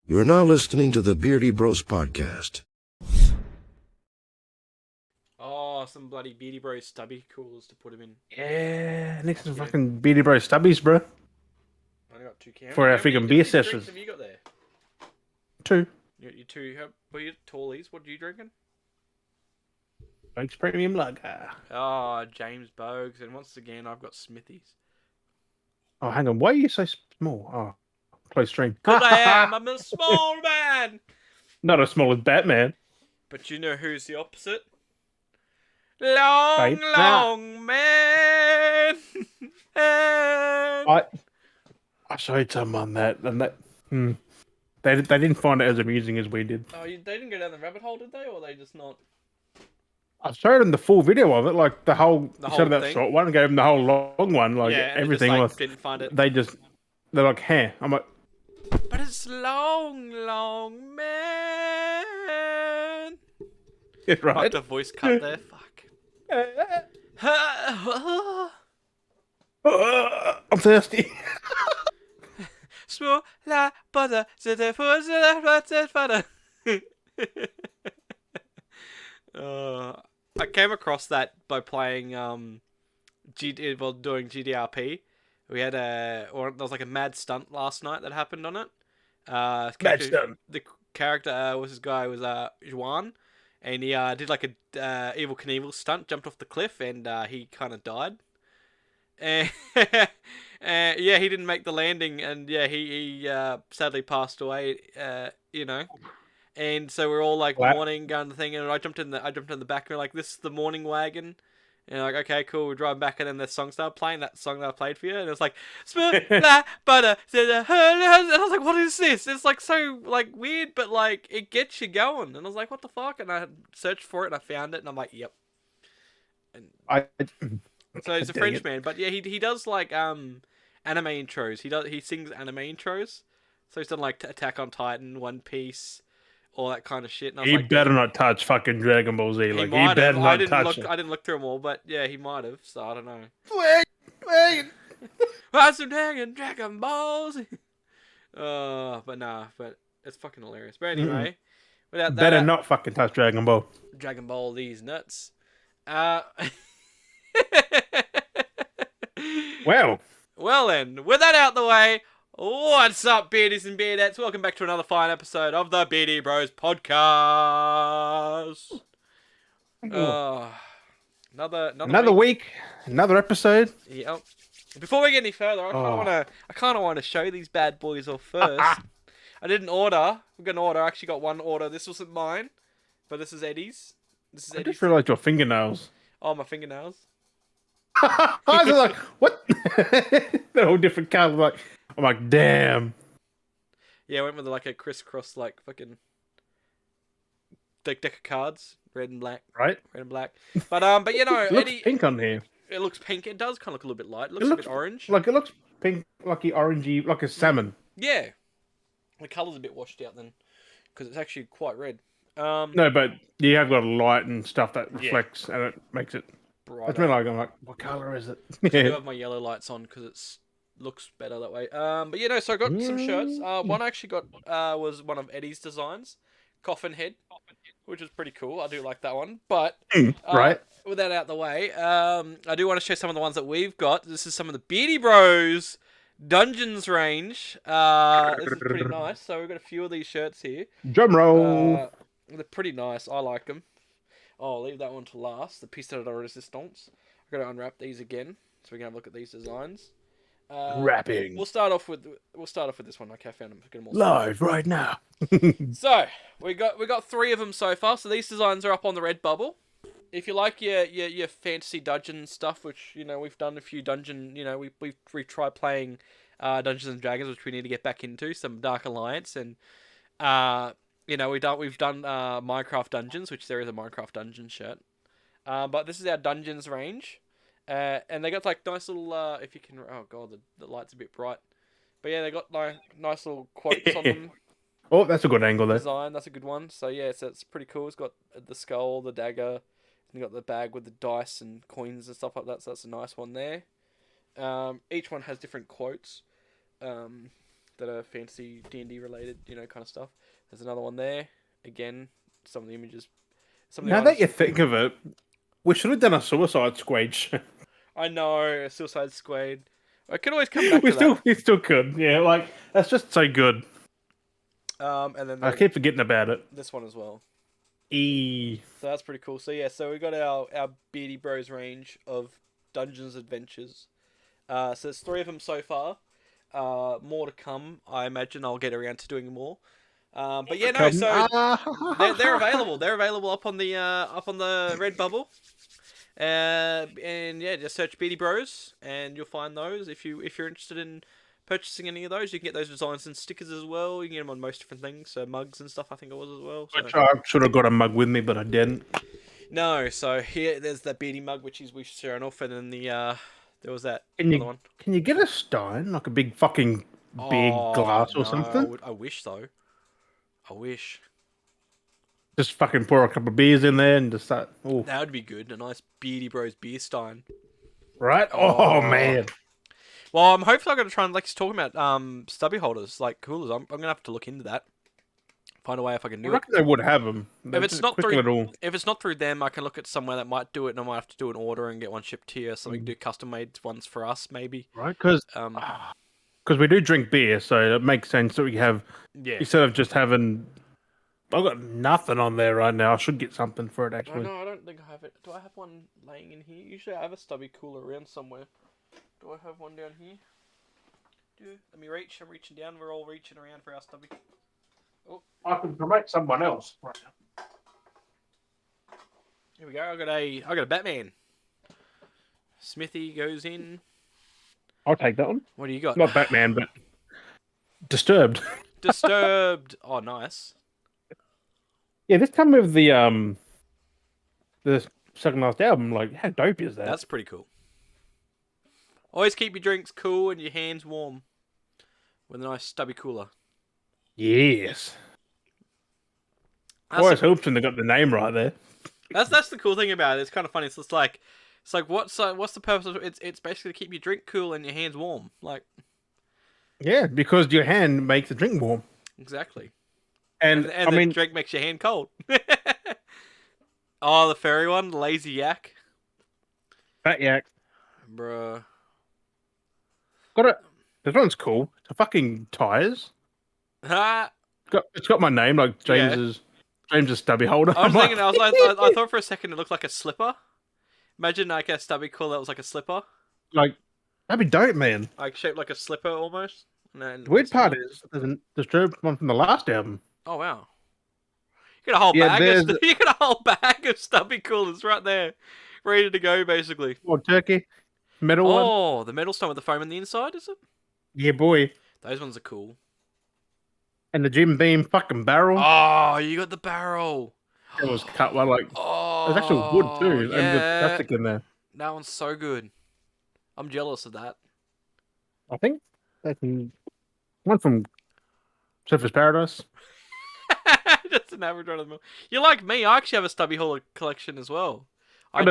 You are now listening to the Beardy Bros podcast. Oh, some bloody Beardy Bros stubby coolers to put him in. Yeah, next to Yeah. fucking Beardy Bros stubbies, bro. I only got two cans. For our How many freaking beer drinks sessions. have you got there? 2. You two. What are you tallies? What are you drinking? Oaks Premium Lager. Oh, James Bogues, and once again I've got Smithies. Oh, hang on. Why are you so small? Oh, close stream. Cause I am. I'm a small man. Not as small as Batman. But you know who's the opposite? Long, Babe. long man. I showed someone that, and they didn't find it as amusing as we did. Oh, they didn't go down the rabbit hole, did they? Or they just not? I showed them the full video of it, like the whole whole of that thing? short one, and gave them the whole long one, like Yeah, and everything. they Was, just, didn't find it. they're like, huh? I'm like, But it's long, long man. yeah, Like right. the voice cut there. Fuck. I'm thirsty. Small like butter, butter. I came across that by playing doing GDRP. We had there was like a mad stunt last night that happened on it. Mad stunt. The character was this guy was Juan, and he did like a Evil Knievel stunt, jumped off the cliff, and he kind of died. And yeah, he didn't make the landing, and yeah, he sadly passed away. And so we're all like mourning, going the thing, and I jumped in the back, and we're like, "This is the mourning wagon." And like, okay, cool, we're driving back, and then the song started playing, that song that I played for you, and it was like, smooth like butter. And I was like, what is this? It's like so like weird, but like it gets you going. And I was like, what the fuck? And I searched for it, and I found it, and I'm like, yep. And so he's a French man, but yeah, he does like anime intros. He sings anime intros. So he's done like Attack on Titan, One Piece, all that kind of shit. And I was He like, better not touch fucking Dragon Ball Z. Like, he better not I didn't touch look. it. I didn't look through them all, but yeah, he might have. So I don't know. Wait. What's Dragon Balls? But it's fucking hilarious. But anyway, without that, Better not fucking touch Dragon Ball. Dragon Ball these nuts. Well, then, with that out the way, what's up, beardies and beardettes? Welcome back to another fine episode of the Beardy Bros podcast. another week, another episode. Yep. Before we get any further, I kind of want to show these bad boys off first. I did an order. We got an order. I actually got one order. This wasn't mine, but this is Eddie's. I just realised your fingernails. Oh, my fingernails. I was like, what? They're all different colours. I'm like, damn. Yeah, I went with like a crisscross, like fucking deck of cards, red and black. Right? Red and black. But you know, It looks Eddie, pink on here. it looks pink. It does kind of look a little bit light. It looks a bit orange. Like, it looks pink, like a orangey, like a salmon. Yeah, the colour's a bit washed out then, because it's actually quite red. No, but you have got a light and stuff that reflects, and it makes it brighter. That's me. Like, I'm like, what colour is it? I do have my yellow lights on because it looks better that way. But you know, so I got some shirts. One I actually got was one of Eddie's designs, Coffin Head, which is pretty cool. I do like that one. But right. With that out the way, I do want to show some of the ones that we've got. This is some of the Beardy Bros Dungeons range. This is pretty nice. So we've got a few of these shirts here. Drum roll. They're pretty nice. I like them. Oh, I'll leave that one to last. The piece de resistance. I've got to unwrap these again, so we can have a look at these designs. Wrapping. We'll start off with this one. Okay, I found them. Get them all Live right now. So we got 3 of them so far. So these designs are up on the Redbubble. If you like your fantasy dungeon stuff, which you know we've done a few dungeon, you know we've tried playing Dungeons and Dragons, which we need to get back into, some Dark Alliance, and you know we've done Minecraft Dungeons, which there is a Minecraft Dungeon shirt. But this is our Dungeons range, and they got like nice little if you can, oh god, the light's a bit bright, but yeah, they got like nice little quotes on them. Oh, that's a good angle there. Design, that's a good one. So yeah, so it's pretty cool. It's got the skull, the dagger. You got the bag with the dice and coins and stuff like that, so that's a nice one there. Each one has different quotes. that are fantasy D&D related, kind of stuff. There's another one there. Again, some of the images. Some of the Now that items- you think of it, we should have done a Suicide Squad show. I know, Suicide Squad. I can always come back we to that. we still could. Yeah, like that's just so good. And then I keep forgetting about it. this one as well. E. So that's pretty cool. So yeah, so we got our Beardy Bros range of Dungeons Adventures. So there's 3 of them so far. More to come. I imagine I'll get around to doing more. But yeah, no. So they're available. They're available up on the Redbubble. And yeah, just search Beardy Bros and you'll find those. If you're interested in purchasing any of those, you can get those designs and stickers as well. You can get them on most different things, so mugs and stuff. I think it was as well. So. Which I should have got a mug with me, but I didn't. No, so here there's that Beardy mug which we've shown off, and then there was that Can other one. Can you get a stein, like a big fucking big glass or something? I wish though. I wish. Just fucking pour a couple of beers in there and just start. Ooh. That would be good. A nice Beardy Bros beer stein. Right? Oh, man. Well, I'm hopefully going to try and like talking about stubby holders, like coolers. I'm gonna have to look into that. Find a way if I can do I reckon they would have them. If it's not through them, I can look at somewhere that might do it, and I might have to do an order and get one shipped here. So we can do custom made ones for us, maybe. Right? Because we do drink beer, so it makes sense that we have instead of just having. I've got nothing on there right now. I should get something for it actually. No, I don't think I have it. Do I have one laying in here? Usually I have a stubby cooler around somewhere. Do I have one down here? Let me reach. I'm reaching down. We're all reaching around for our stubby. Oh, I can promote someone else. Right now. Here we go. I got a Batman. Smithy goes in. I'll take that one. What do you got? Not Batman, but Disturbed. Disturbed. Oh, nice. Yeah, this time with the second last album, like how dope is that? That's pretty cool. Always keep your drinks cool and your hands warm with a nice stubby cooler. Yes. Always helps when they got the name right there. That's the cool thing about it. It's kind of funny. It's like what's the purpose of it? It's basically to keep your drink cool and your hands warm. Like. Yeah, because your hand makes the drink warm. Exactly. And I mean, drink makes your hand cold. Oh, the fairy one, lazy yak. Fat yak. Bruh. Got it. This one's cool. It's a fucking tires. Ha! It's got my name, like James's stubby holder. I was thinking, I thought for a second it looked like a slipper. Imagine like a stubby cool that was like a slipper. Like, that'd be dope, man. Like shaped like a slipper almost. The weird part is there's a Disturbed one from the last album. Oh wow. You got a whole bag. You got a whole bag of stubby coolers right there, ready to go, basically. Or turkey, metal one. Oh, the metal stone with the foam on the inside, is it? Yeah, boy. Those ones are cool. And the Jim Beam fucking barrel. Oh, you got the barrel. It was cut by like. Oh, there's actual wood too, yeah. and the plastic in there. That one's so good. I'm jealous of that. I think that's one from Surface Paradise. Just an average run of the mill. You like me? I actually have a stubby hauler collection as well. In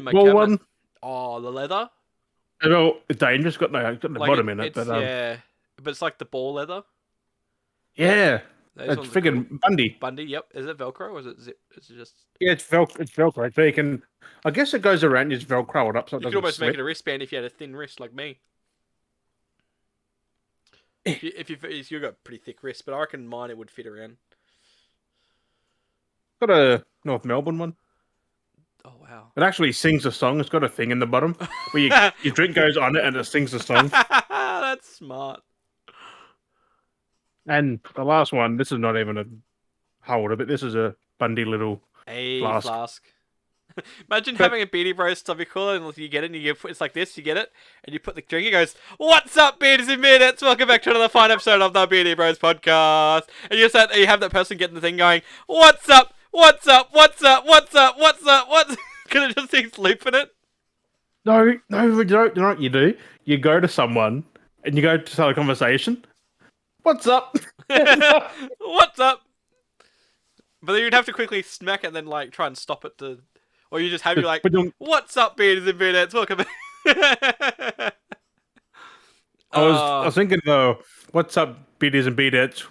my cabinet. one. Oh, the leather. Well, it's dangerous. Got no bottom in it, but yeah, but it's like the ball leather. Yeah, Those it's friggin' cool. Bundy. Bundy, yep. Is it Velcro or is it zip? Is it just? Yeah, it's Velcro. So you can, I guess it goes around. You just Velcro it up. So it you could almost make it a wristband if you had a thin wrist like me. if you got pretty thick wrists, but I reckon mine it would fit around. Got a North Melbourne one. Oh wow! It actually sings a song. It's got a thing in the bottom where your drink goes on it and it sings a song. That's smart. And the last one, this is not even a holder, but this is a Bundy little flask. Imagine having a Beardy Bros stubby cooler and you get it and it's like this, you get it, and you put the drink, it goes, "What's up, Beardies and Beardettes? Welcome back to another fine episode of the Beardy Bros podcast." And you have that person getting the thing going, "What's up? What's up? What's up? What's up? What's up? What's..." Because it just keeps looping it. No, you know what you do? You go to someone and you go to start a conversation. What's up? What's up? But then you'd have to quickly smack it and then like try and stop it to, or you just have you like, "What's up, Beardies and Beardettes? Welcome back." I was thinking though, what's up, BDs and BDettes?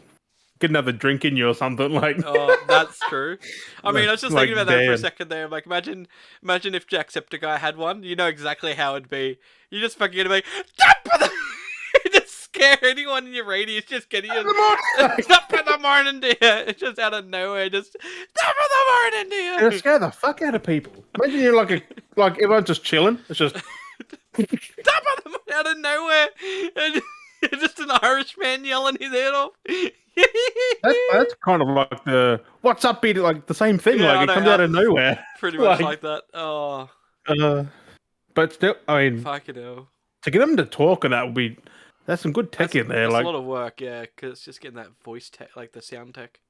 Get another drink in you or something like. Oh, that's true. I mean, I was just Like, thinking about that for a damn. second there. Like, imagine if Jacksepticeye had one. You know exactly how it'd be. You just fucking gonna be top of the just scare anyone in your radius. Just getting you top of the morning, dear. It's just out of nowhere. Just top of the morning, dear. And it scare the fuck out of people. Imagine you're like everyone's just chilling. It's just Top of the morning out of nowhere. And just an Irish man yelling his head off. that's kind of like the what's up, BD, like the same thing. Yeah, Like it comes out of nowhere. Pretty much like that. Oh, but still, I mean, fucking hell. to get them to talk and that would be that's some good tech in there. That's Like a lot of work, yeah, because it's just getting that voice tech, like the sound tech.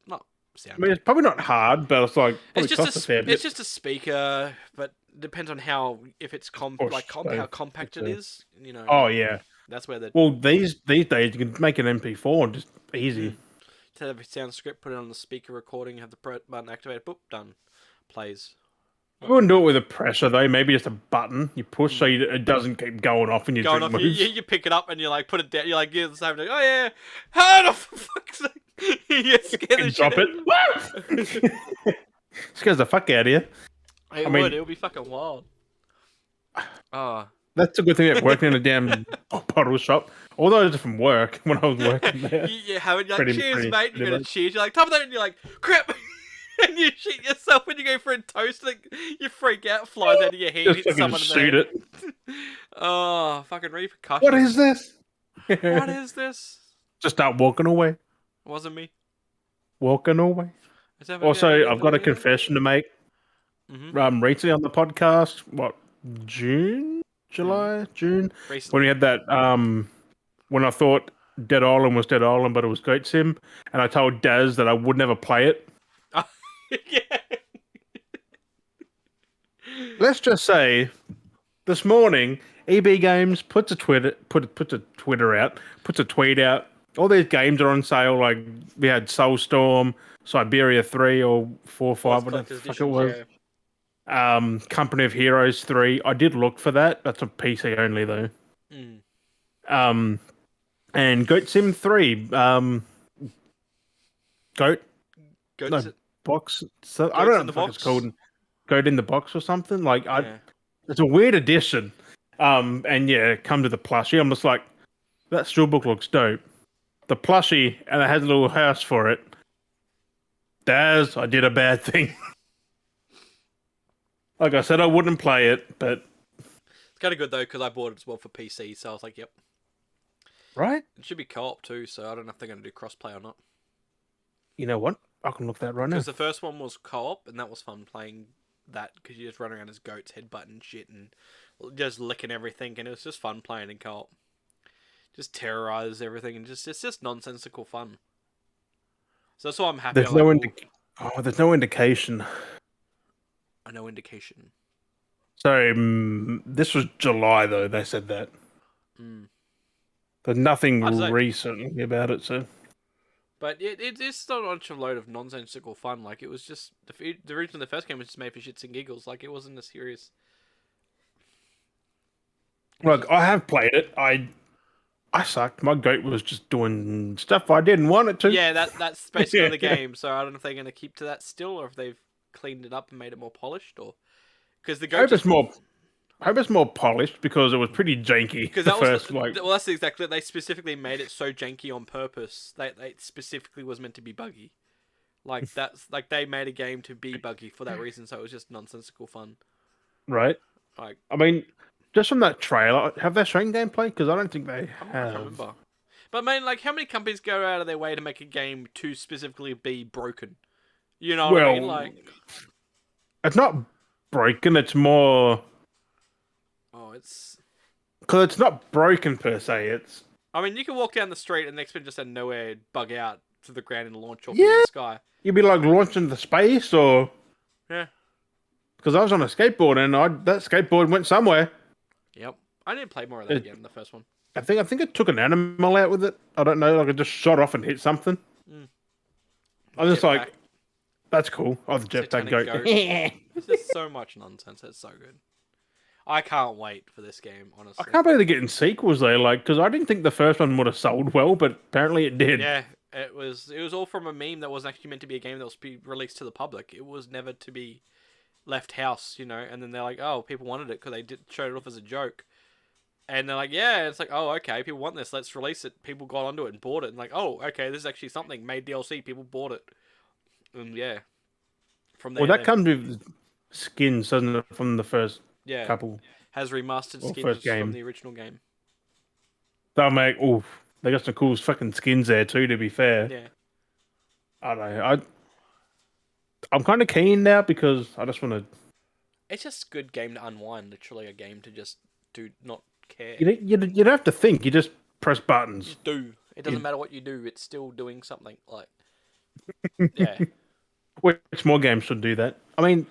Not sound. I mean, it's probably not hard, but it's like It's just fair bit. it's just a speaker, but depends on how if it's how compact it is. You know. Oh yeah. That's where the Well, these days you can make an MP4 and just easy. to have a sound script, put it on the speaker recording, have the button activated, boop, done, plays. I wouldn't do it with a pressure though. Maybe just a button you push so it doesn't keep going off and you Going off, you pick it up and you like put it down. You like the same thing. Oh yeah, how the fuck's sake? You scare the drop shit it. Scares the fuck out of you. It would. It would be fucking wild. Oh. That's a good thing about working in a damn bottle shop. All those are from work when I was working there. You have it, you're like, cheers, mate. You're going to cheers. You're like, top of that, and you're like, crap. And you shit yourself when you go for a toast. Like, you freak out, flies out of your head, hits someone in the shoot head. it. Oh, fucking repercussions. What is this? What is this? Just start walking away. It wasn't me. Walking away. Also, I've got a confession to make. Recently on the podcast, what, June? June? Recently. When we had that, when I thought Dead Island was Dead Island, but it was Goat Sim, and I told Daz that I would never play it. Yeah. Let's just say, this morning, EB Games puts a tweet out. All these games are on sale. Like we had Soulstorm, Siberia 3 or 4 or 5, whatever the fuck it was. Yeah. Company of Heroes 3. I did look for that. That's a PC only though. And Goat Sim 3. Goat box. So I don't know what it's called. Goat in the box or something. Like it's a weird addition. And yeah, come to the plushie. I'm just like, that steelbook looks dope. The plushie, and it has a little house for it. Daz, I did a bad thing. Like I said, I wouldn't play it, but it's kind of good though because I bought it as well for PC, so I was like, yep. Right? It should be co-op too, so I don't know if they're going to do crossplay or not. You know what? I can look that right now. Because the first one was co-op, and that was fun playing that because you just run around as goats, headbutting shit, and just licking everything, and it was just fun playing in co-op. Just terrorize everything, and it's just nonsensical fun. So that's why I'm happy. There's there's no indication. No indication. Sorry, this was July though. They said that. There's nothing recently about it, so. But it's still a load of nonsensical fun. Like it was just the reason the first game was just made for shits and giggles. Like it wasn't a serious. Look, I have played it. I sucked. My goat was just doing stuff I didn't want it to. Yeah, that's basically the game. So I don't know if they're going to keep to that still, or if they've cleaned it up and made it more polished, or because the goat. I hope it's more polished because it was pretty janky. Because that well, that's exactly. They specifically made it so janky on purpose. They specifically was meant to be buggy. Like that's like they made a game to be buggy for that reason. So it was just nonsensical fun. Right. Like I mean. Just from that trailer, have they shown gameplay? Because I don't think they have. I don't remember. But I mean, like, how many companies go out of their way to make a game to specifically be broken? You know what I mean? Like, it's not broken. It's more. Oh, it's. Because it's not broken per se. It's. I mean, you can walk down the street and the next bit just out of nowhere bug out to the ground and launch off in the sky. You'd be like launching the space or. Yeah. Because I was on a skateboard and that skateboard went somewhere. Yep. I didn't play more of that again in the first one. I think it took an animal out with it. I don't know, like it just shot off and hit something. I was just like, that's cool. Oh, the jetpack goat. There's just so much nonsense. That's so good. I can't wait for this game, I honestly. can't believe they're getting sequels though, like, because I didn't think the first one would have sold well, but apparently it did. Yeah, it was all from a meme that wasn't actually meant to be a game that was be released to the public. It was never to be left house, you know. And then they're like, oh, people wanted it because they showed it off as a joke. And they're like, yeah, it's like, oh, okay, people want this, let's release it. People got onto it and bought it, and like, oh, okay, this is actually something. Made DLC, people bought it, and yeah, from there. Well, that comes with skins, doesn't it, from the first couple? Has remastered skins first game from the original game. They'll make, oof, they got some cool fucking skins there too. To be fair, Yeah, I don't know. I'm kind of keen now because I just want to. it's just a good game to unwind. Literally, a game to just do not care. You don't have to think. You just press buttons. Just do. It doesn't matter what you do. It's still doing something. Like, yeah. Which more games should do that? I mean,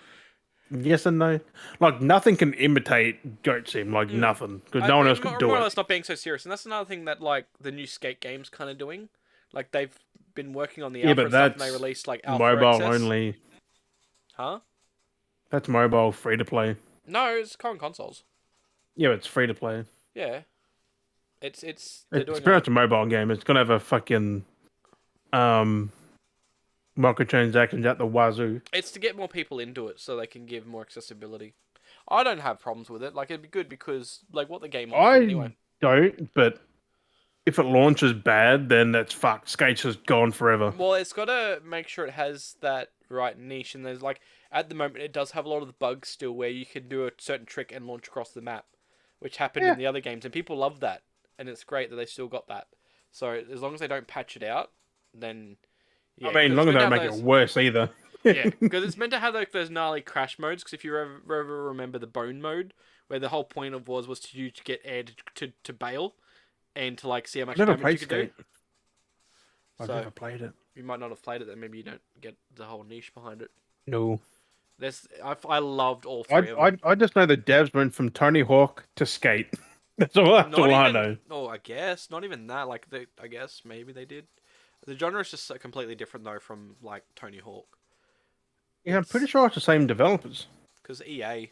yes and no. Like, nothing can imitate Goat Sim. Like, nothing. Because no one else could do more or it. less not being so serious. And that's another thing that, like, the new skate game's kind of doing. Like, they've been working on the alpha and stuff, and they released, like, alpha mobile access. only. Huh? That's mobile, free to play. No, it's current consoles. Yeah, but it's free to play. Yeah. It's pretty much a mobile game. It's gonna have a fucking microtransactions at the wazoo. It's to get more people into it so they can give more accessibility. I don't have problems with it. Like, it'd be good because, like, what the game offers anyway. Don't, but if it launches bad, then that's fucked. Skate's just gone forever. Well, it's got to make sure it has that right niche, and there's, like, at the moment, it does have a lot of the bugs still where you can do a certain trick and launch across the map, which happened in the other games, and people love that, and it's great that they still got that. So, as long as they don't patch it out, then... Yeah, I mean, as long as they don't make it worse either. Yeah, because it's meant to have like those gnarly crash modes. Because if you ever remember the bone mode, where the whole point of was to get air to bail, and to like see how much damage you could do. I've never played it. You might not have played it, then maybe you don't get the whole niche behind it. No. I loved all three of them. I just know the devs went from Tony Hawk to Skate. That's all I know. Oh, I guess not even that. Like I guess maybe they did. The genre is just completely different though from like Tony Hawk. Yeah, I'm pretty sure it's the same developers. Because EA.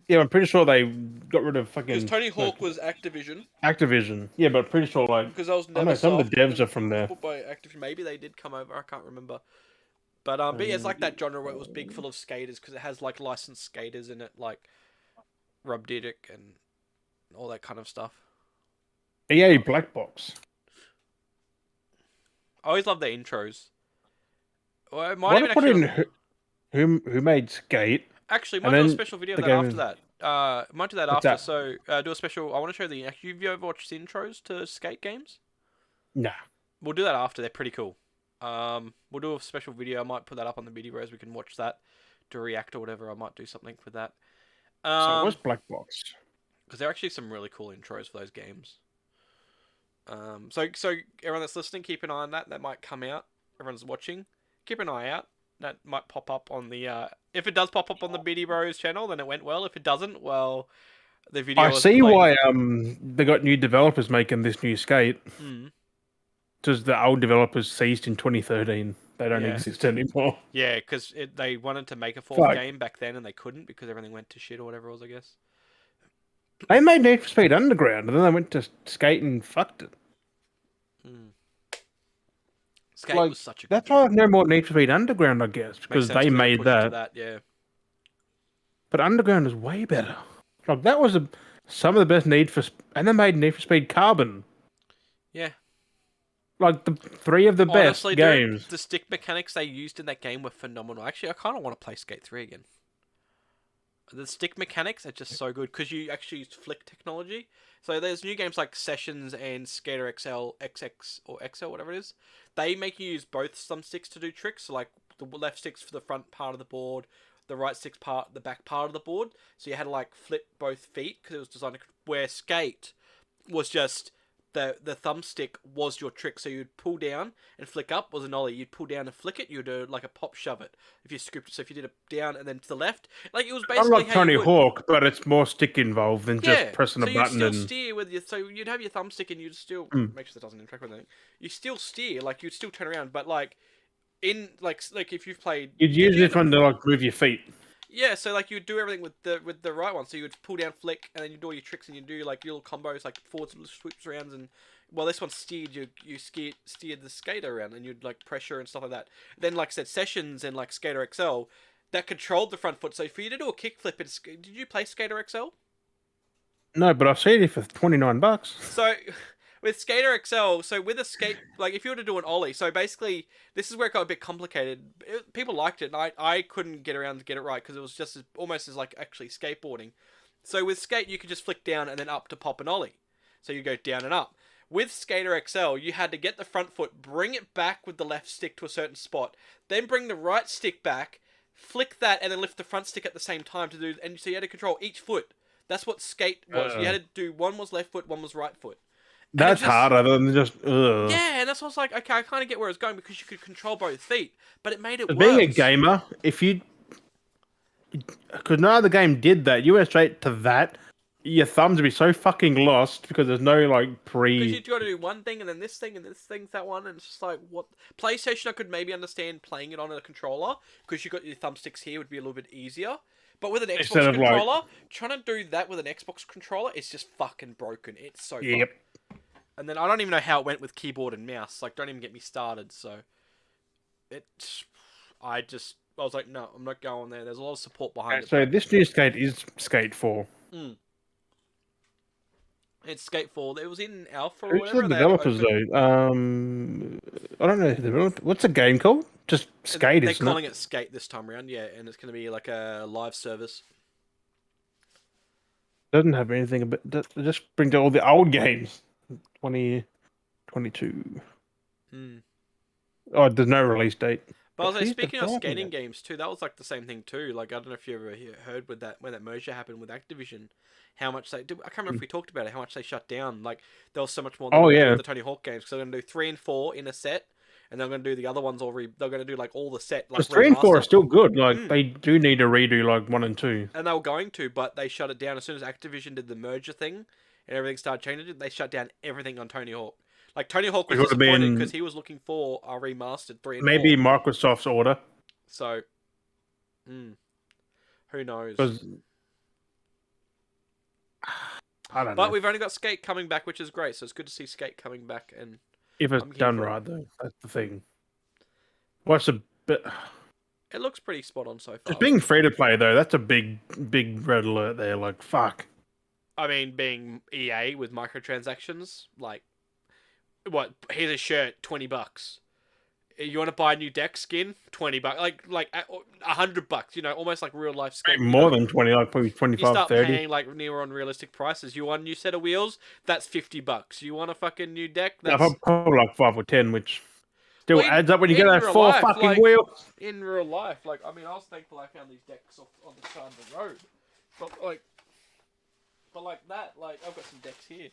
Yeah, I'm pretty sure they got rid of fucking. Because Tony Hawk was Activision. Activision. Yeah, but I'm pretty sure like. Because I was I know some of the devs are from there. By Activision, maybe they did come over. I can't remember. But yeah, it's like that genre where it was big, full of skaters, because it has like licensed skaters in it, like Rob Dyrdek and all that kind of stuff. EA Black Box. I always love their intros. Well, it might even actually... who made Skate. Actually, might do a special video that after that. Might do that after. That? So do a special. I want to show the. Have you ever watched the intros to skate games? Nah. We'll do that after. They're pretty cool. We'll do a special video. I might put that up on the Beardy Bros. We can watch that to react or whatever. I might do something with that. So what's Black Box? Because there are actually some really cool intros for those games. So everyone that's listening, keep an eye on that. That might come out. Everyone's watching. Keep an eye out. That might pop up on the. If it does pop up on the Beardy Bros channel, then it went well. If it doesn't, well, the video. I see why they got new developers making this new Skate. Because the old developers ceased in 2013. They don't exist anymore. Yeah, because they wanted to make a fourth game back then, and they couldn't because everything went to shit or whatever it was, I guess. They made Need for Speed Underground, and then they went to Skate and fucked it. Skate was such a good That's why I've no more Need for Speed Underground, I guess, because they made that. Yeah. But Underground is way better. Like that was some of the best and they made Need for Speed Carbon. Yeah. Like the three of the best games. Dude, the stick mechanics they used in that game were phenomenal. Actually, I kind of want to play Skate 3 again. The stick mechanics are just so good because you actually used flick technology. So there's new games like Sessions and Skater XL, XX, or XL, whatever it is. They make you use both thumbsticks to do tricks. So like the left stick's for the front part of the board, the right stick's the back part of the board. So you had to like flip both feet because it was designed to... Where Skate was just... The thumbstick was your trick, so you'd pull down and flick up was an ollie. You'd pull down and flick it. You'd do like a pop shove it if you scooped it. So if you did it down and then to the left, like it was basically unlike Tony Hawk, but it's more stick involved than just pressing a button. You'd still steer with your. So you'd have your thumbstick and you'd still make sure that doesn't interact with anything. You still steer, like you'd still turn around, but like in like if you've played, you'd use this one to like move your feet. Yeah, so like you would do everything with the right one. So you would pull down flick, and then you do all your tricks, and you do like your little combos, like forwards, swoops, rounds, and well, this one steered steered the skater around, and you'd like pressure and stuff like that. Then, like I said, sessions and like Skater XL that controlled the front foot. So for you to do a kickflip, did you play Skater XL? No, but I've seen it for $29. So with Skater XL, so with a skate, like if you were to do an ollie, so basically this is where it got a bit complicated. People liked it, and I couldn't get around to get it right because it was just almost as like actually skateboarding. So with skate, you could just flick down and then up to pop an ollie. So you go down and up. With Skater XL, you had to get the front foot, bring it back with the left stick to a certain spot, then bring the right stick back, flick that, and then lift the front stick at the same time to do. And so you had to control each foot. That's what skate was. You had to do one was left foot, one was right foot. That's harder than just. Yeah, and that's what I was like. Okay, I kind of get where it's going because you could control both feet, but it made it worse. Being a gamer, because no other game did that, you went straight to that. Your thumbs would be so fucking lost because there's no like pre. Because you've got to do one thing and then this thing and this thing's that one, and it's just like what PlayStation I could maybe understand playing it on a controller because you got your thumbsticks here would be a little bit easier. But with an Xbox controller, trying to do that with an Xbox controller is just fucking broken. It's so yep. And then I don't even know how it went with keyboard and mouse. Like, don't even get me started. So, I was like, no, I'm not going there. There's a lot of support behind it. So this new skate is Skate 4. It's Skate 4. It was in Alpha or Who's whatever. the developers though? I don't know. What's the game called? Just Skate, They're calling it Skate this time around, yeah, and it's going to be like a live service. Doesn't have anything about. Just bring to all the old games. 2022. Oh, there's no release date. But I was like, speaking of skating games too, that was like the same thing too. Like, I don't know if you ever heard with that when that merger happened with Activision, how much I can't remember if we talked about it. How much they shut down. Like, there was so much more. The Tony Hawk games, because they're going to do 3 and 4 in a set. And they're going to do the other ones they're going to do like all the set. Like 3 and 4 are still good. Like they do need to redo like 1 and 2. And they were going to, but they shut it down as soon as Activision did the merger thing, and everything started changing. They shut down everything on Tony Hawk. Like Tony Hawk was disappointed because he was looking for a remastered 3 and 4. Maybe Microsoft's order. So, who knows? I don't know. But we've only got Skate coming back, which is great. So it's good to see Skate coming back and. If it's done right, though, that's the thing. What's a bit? It looks pretty spot on so far. Just being free to play though, that's a big red alert there. Like fuck. I mean, being EA with microtransactions, like, what? Here's a shirt, $20. You want to buy a new deck skin? $20. Like $100. You know, almost like real life skin. More than 20, like probably 25, you start 30. paying like near unrealistic prices. You want a new set of wheels? That's $50. You want a fucking new deck? That's probably like 5 or 10, which still adds up when you get those 4 fucking wheels. In real life, like, I mean, I was thankful I found these decks on the side of the road, but like that, like I've got some decks here,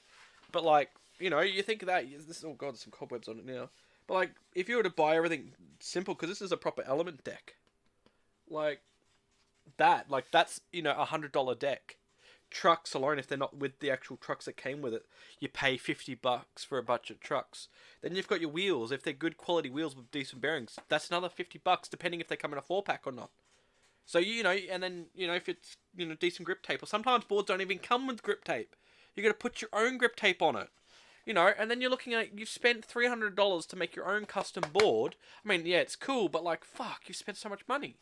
but like, you know, you think of that this, oh god, there's some cobwebs on it now. But like, if you were to buy everything simple, because this is a proper element deck, like that's, you know, $100 deck. Trucks alone, if they're not with the actual trucks that came with it, you pay $50 for a bunch of trucks. Then you've got your wheels. If they're good quality wheels with decent bearings, that's another $50, depending if they come in a 4-pack or not. So, you know, and then, you know, if it's, you know, decent grip tape, or sometimes boards don't even come with grip tape. You got to put your own grip tape on it. You know, and then you're looking at, you've spent $300 to make your own custom board. I mean, yeah, it's cool, but like, fuck, you spent so much money.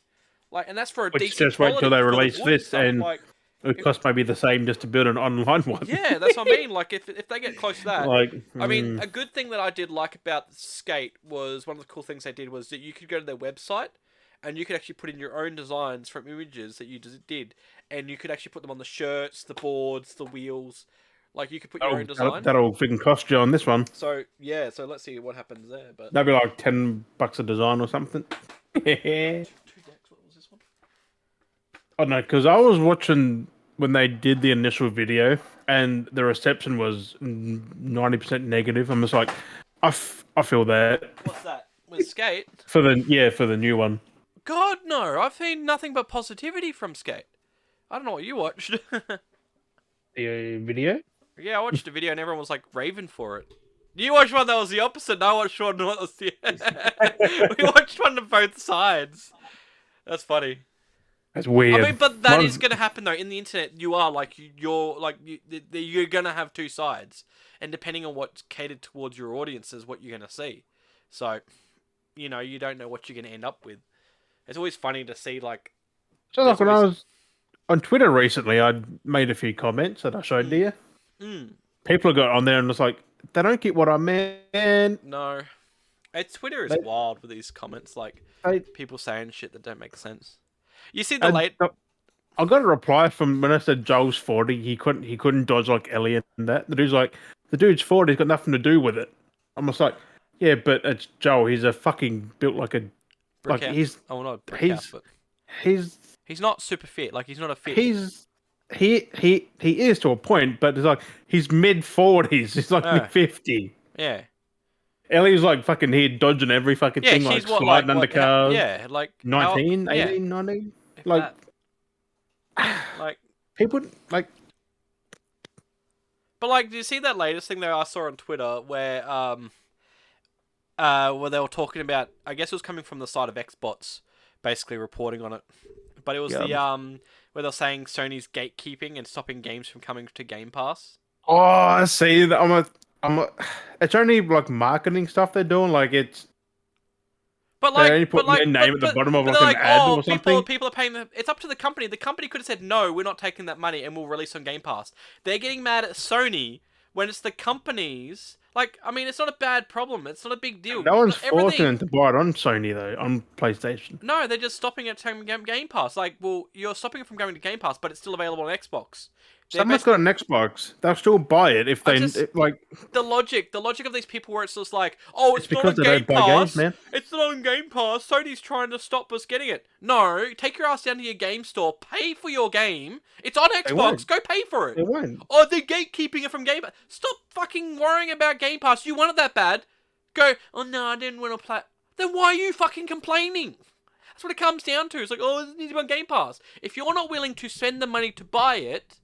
Like, and that's for a decent just wait till they release this, and like, it costs maybe the same just to build an online one. Yeah, that's what I mean. Like, if they get close to that, like, I mean, a good thing that I did like about Skate was, one of the cool things they did was that you could go to their website, and you could actually put in your own designs from images that you did, and you could actually put them on the shirts, the boards, the wheels. Like, you could put your own design. That'll freaking cost you on this one. So, yeah, so let's see what happens there. But that'd be like $10 a design or something. 2 decks, what was this one? Oh, no, because I was watching when they did the initial video, and the reception was 90% negative. I'm just like, I feel that. What's that? With Skate? For the new one. God, no. I've seen nothing but positivity from Skate. I don't know what you watched. The video? Yeah, I watched a video and everyone was like raving for it. You watched one that was the opposite, and I watched one that was the... We watched one of both sides. That's funny. That's weird. I mean, but that is going to happen though. In the internet, you're going to have two sides, and depending on what's catered towards your audience is what you're going to see. So, you don't know what you're going to end up with. It's always funny to see like. So like when I was on Twitter recently, I made a few comments that I showed to you. People got on there and was like, they don't get what I meant. No, Twitter is wild with these comments, like people saying shit that don't make sense. You see the late. I got a reply from when I said Joel's 40. He couldn't dodge like Elliot and that. The dude's 40. He's got nothing to do with it. I'm just like, yeah, but it's Joel. He's a fucking built like a brick like out. he's not brick out, but he's not super fit. Like he's not a fit. He is to a point, but it's like he's mid-40s. He's like mid-50. Yeah. Ellie's like fucking here dodging every fucking thing, like sliding under cars. Yeah, like 19, 18, 19. Like people like. But like, do you see that latest thing that I saw on Twitter where they were talking about? I guess it was coming from the side of Xbox, basically reporting on it. But it was where they're saying Sony's gatekeeping and stopping games from coming to Game Pass. Oh, I see that. It's only like marketing stuff they're doing. Like it's. But like, they only put their name at the bottom of like an ad or something. People are paying. It's up to the company. The company could have said no, we're not taking that money, and we'll release on Game Pass. They're getting mad at Sony when it's the companies. Like, I mean, it's not a bad problem. It's not a big deal. No one's forcing them to buy it on Sony though, on PlayStation. No, they're just stopping it from Game Pass. Like, well, you're stopping it from going to Game Pass, but it's still available on Xbox. Someone's got an Xbox. They'll still buy it if they like. The logic of these people, where it's just like, oh, it's not because on they Game don't buy Pass. games, man. It's not on Game Pass. Sony's trying to stop us getting it. No, take your ass down to your game store, pay for your game. It's on Xbox. Go pay for it. They won't. Oh, they're gatekeeping it from Game Pass. Stop fucking worrying about Game Pass. You want it that bad? Go. Oh no, I didn't want to play. Then why are you fucking complaining? That's what it comes down to. It's like, oh, it needs to be on Game Pass. If you're not willing to spend the money to buy it,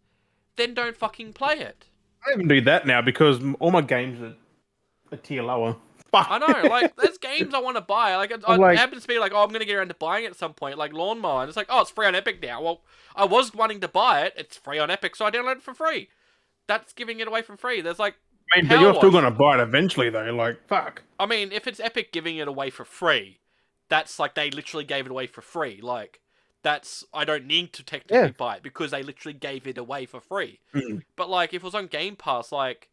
then don't fucking play it. I even do that now because all my games are a tier lower. Fuck. I know, like, there's games I want to buy. Like, it happens to be like, oh, I'm going to get around to buying it at some point, like Lawnmower. And it's like, oh, it's free on Epic now. Well, I was wanting to buy it. It's free on Epic, so I downloaded it for free. That's giving it away for free. There's like, I mean, but you're still going to buy it eventually, though. Like, fuck. I mean, if it's Epic giving it away for free, that's like they literally gave it away for free. Like, I don't need to technically buy it because they literally gave it away for free. But like, if it was on Game Pass, like,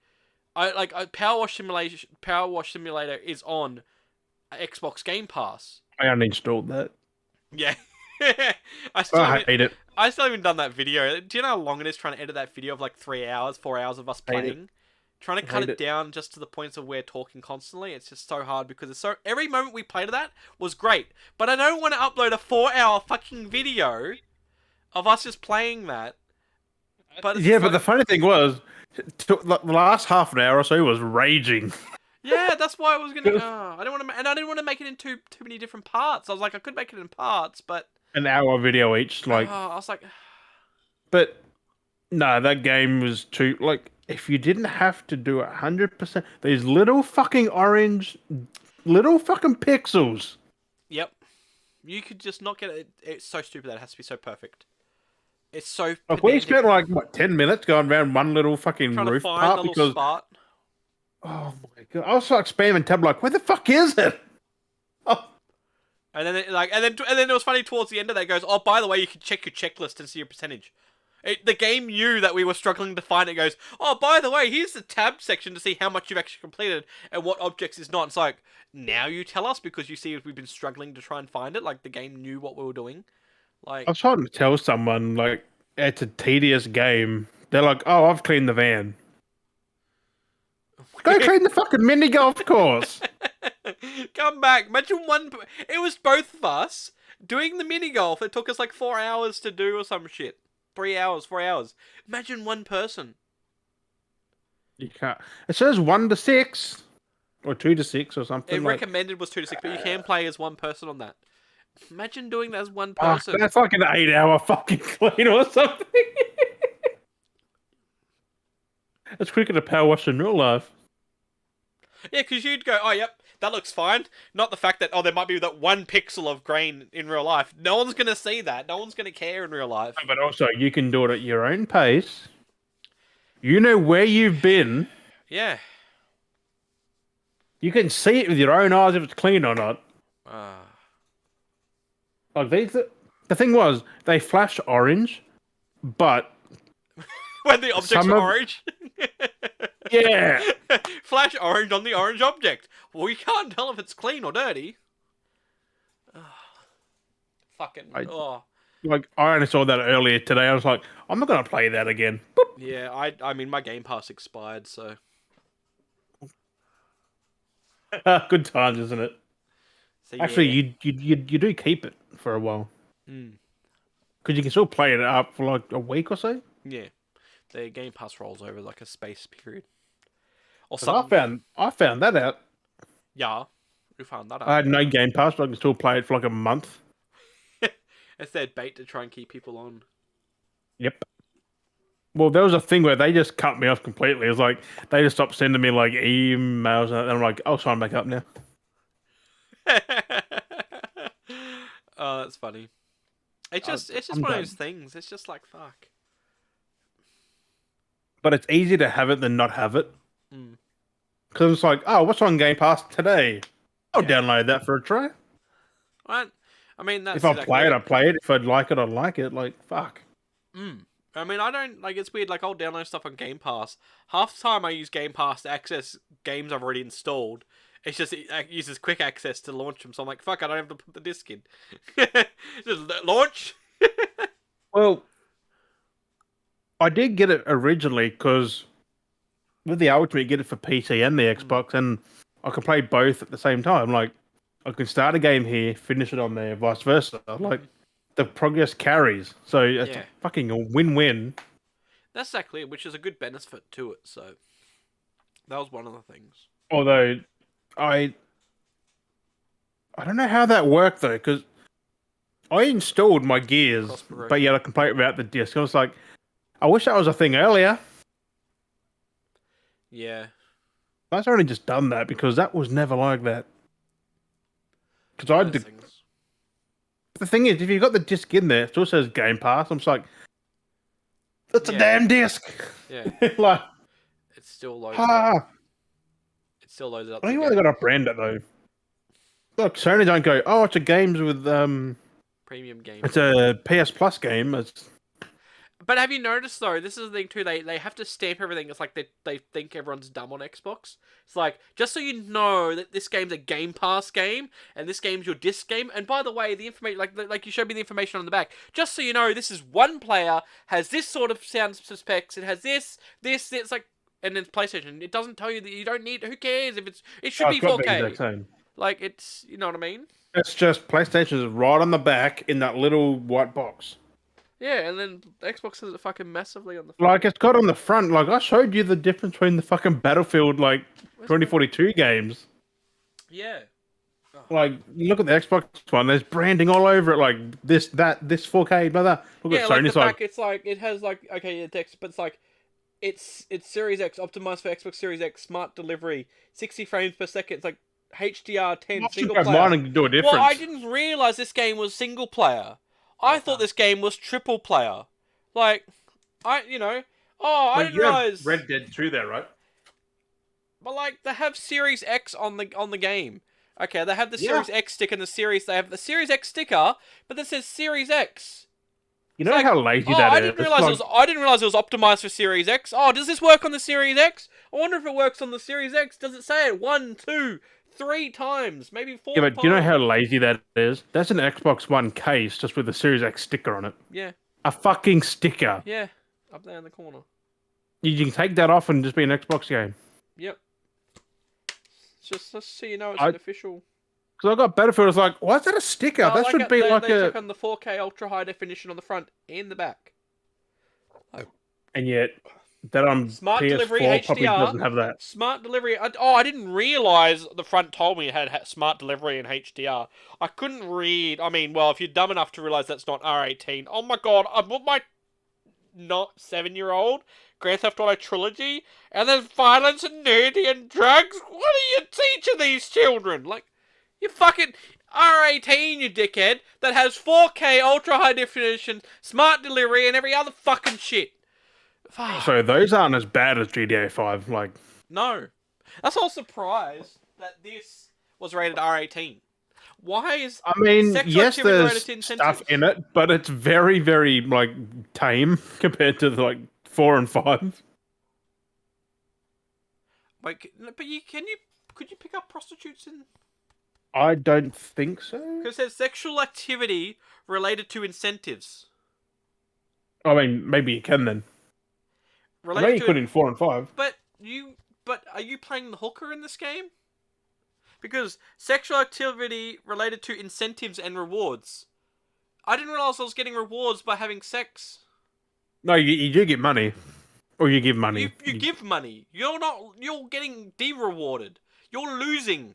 Power Wash Simulator is on Xbox Game Pass. I uninstalled that. Yeah. I hate it. I still haven't done that video. Do you know how long it is trying to edit that video of like 3 hours, 4 hours of us playing? Trying to cut it down just to the points of we're talking constantly. It's just so hard because every moment we played of that was great. But I don't want to upload a 4-hour fucking video of us just playing that. But but the funny thing was, the last half an hour or so was raging. Yeah, that's why I was gonna. I didn't want to make it in too many different parts. I was like, I could make it in parts, but an hour video each. Like, I was like, but no, that game was too like. If you didn't have to do 100%, these little fucking orange, little fucking pixels. Yep, you could just not get it. It's so stupid that it has to be so perfect. It's so. Like, we spent like 10 minutes going around one little fucking roof part because. Spot. Oh my god! I was like spamming tab, like, where the fuck is it? Oh. And then it was funny towards the end of that. It goes, oh, by the way, you can check your checklist and see your percentage. The game knew that we were struggling to find it. Goes, oh, by the way, here's the tab section to see how much you've actually completed and what objects is not. It's like, now you tell us because you see we've been struggling to try and find it. Like, the game knew what we were doing. Like, I was trying to tell someone, like, it's a tedious game. They're like, oh, I've cleaned the van. Go clean the fucking mini golf course. Come back. Imagine it was both of us doing the mini golf. It took us like 4 hours to do or some shit. 3 hours, 4 hours. Imagine one person. You can't. It says 1 to 6 or 2 to 6 or something. It recommended was 2 to 6, but you can play as one person on that. Imagine doing that as one person. That's like an 8-hour fucking clean or something. It's quicker to power wash in real life. Yeah, because you'd go, oh, yep, that looks fine. Not the fact that, oh, there might be that 1 pixel of grain in real life. No one's going to see that. No one's going to care in real life. But also, you can do it at your own pace. You know where you've been. Yeah. You can see it with your own eyes if it's clean or not. Like the thing was, they flash orange, but when the object's orange. Yeah. Flash orange on the orange object. Well, you can't tell if it's clean or dirty. Like, I only saw that earlier today. I was like, I'm not going to play that again. Boop. Yeah, I mean, my Game Pass expired, so... Good times, isn't it? So, actually, you do keep it for a while. Because you can still play it up for like a week or so. Yeah. The Game Pass rolls over like a space period. Or something. I found that out. Yeah. You found that out. I had no Game Pass, but I can still play it for like a month. It's their bait to try and keep people on. Yep. Well, there was a thing where they just cut me off completely. It was like, they just stopped sending me like emails, and I'm like, I'll sign back up now. Oh, that's funny. It's just one of those things. It's just like, fuck. But it's easier to have it than not have it. Because it's like, oh, what's on Game Pass today? I'll download that for a try. Right. I mean, that's if I play it, I play it. If I like it, I like it. Like, fuck. I mean, I don't, like, it's weird, like, I'll download stuff on Game Pass. Half the time I use Game Pass to access games I've already installed. It's just, it uses quick access to launch them, so I'm like, fuck, I don't have to put the disc in. Just launch! Well, I did get it originally, because with the Ultimate, you get it for PC and the Xbox, and I can play both at the same time. Like, I can start a game here, finish it on there, vice versa. Like, the progress carries, so it's fucking a win-win. That's exactly it, which is a good benefit to it, so that was one of the things. Although, I don't know how that worked, though, because I installed my Gears, but yet I can play it without the disc. I was like, I wish that was a thing earlier. Yeah. I've only just done that, because that was never like that. Because I did... The thing is, if you've got the disc in there, it still says Game Pass. I'm just like, that's a damn disc. Yeah. Like, it's still loaded up. It still loads up. I think they got to brand it, though. Look, Sony don't go, oh, it's a games with... premium game. It's a PS Plus game. But have you noticed, though, this is the thing, too, they have to stamp everything. It's like they think everyone's dumb on Xbox. It's like, just so you know that this game's a Game Pass game, and this game's your disc game, and by the way, the information, like you showed me the information on the back, just so you know, this is one player, has this sort of sound specs, it has this, it's like, and then PlayStation, it doesn't tell you that you don't need, who cares if it should be 4K. Like, it's, you know what I mean? It's just PlayStation is right on the back in that little white box. Yeah, and then Xbox has it fucking massively on the front. Like, it's got on the front, like, I showed you the difference between the fucking Battlefield, like, 2042 games. Yeah. Oh. Like, you look at the Xbox one, there's branding all over it, like, this 4K, blah, blah. Look at Sony's, like, it's like, it has, like, okay, yeah, text, but it's like, it's Series X, optimized for Xbox Series X, smart delivery, 60 frames per second, it's like, HDR 10, single player. Mine to do a difference. Well, I didn't realize this game was single player. I thought this game was triple player. Like, I didn't realize. Red Dead 2 there, right? But like, they have Series X on the game. Okay, they have the Series X sticker and they have the Series X sticker, but this says Series X. You know how lazy that is? I didn't realize it was optimized for Series X. Oh, does this work on the Series X? I wonder if it works on the Series X. Does it say it 1, 2, 3 times, maybe 4 times? Yeah, but you know how lazy that is? That's an Xbox One case just with the Series X sticker on it. Yeah. A fucking sticker. Yeah, up there in the corner. You can take that off and just be an Xbox game. Yep. Just so you know, it's an official... Because I got Battlefield, I was like, why is that a sticker? That should be like They took on the 4K ultra high definition on the front and the back. And yet... That on Smart PS4 delivery probably HDR doesn't have that. Smart delivery. I didn't realize the front told me it had smart delivery and HDR. I couldn't read. I mean, well, if you're dumb enough to realize that's not R18. Oh my god! I put my not 7-year-old Grand Theft Auto trilogy, and there's violence and nudity and drugs. What are you teaching these children? Like, you fucking R18, you dickhead, that has 4K ultra high definition, smart delivery, and every other fucking shit. Fuck. So those aren't as bad as GTA 5. Like, no, that's all surprised that this was rated R18. Why is yes, there's rated stuff in it, but it's very, very like tame compared to like 4 and 5. But could you pick up prostitutes in? I don't think so. Because it says sexual activity related to incentives. I mean, maybe you can then. I know you could in 4 and 5. But are you playing the hooker in this game? Because sexual activity related to incentives and rewards. I didn't realize I was getting rewards by having sex. No, you do get money. Or you give money. You give money. You're getting de-rewarded. You're losing.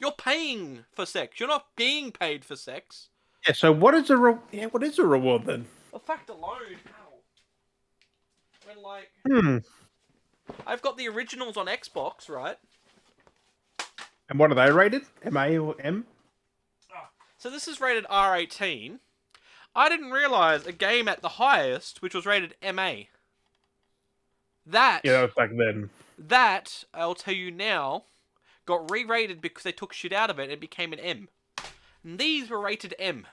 You're paying for sex. You're not being paid for sex. Yeah, so what is a reward then? The fact alone, when I've got the originals on Xbox, right? And what are they rated? MA or M? So this is rated R18. I didn't realise a game at the highest, which was rated MA. That was back then. That, I'll tell you now, got re-rated because they took shit out of it and it became an M. And these were rated M.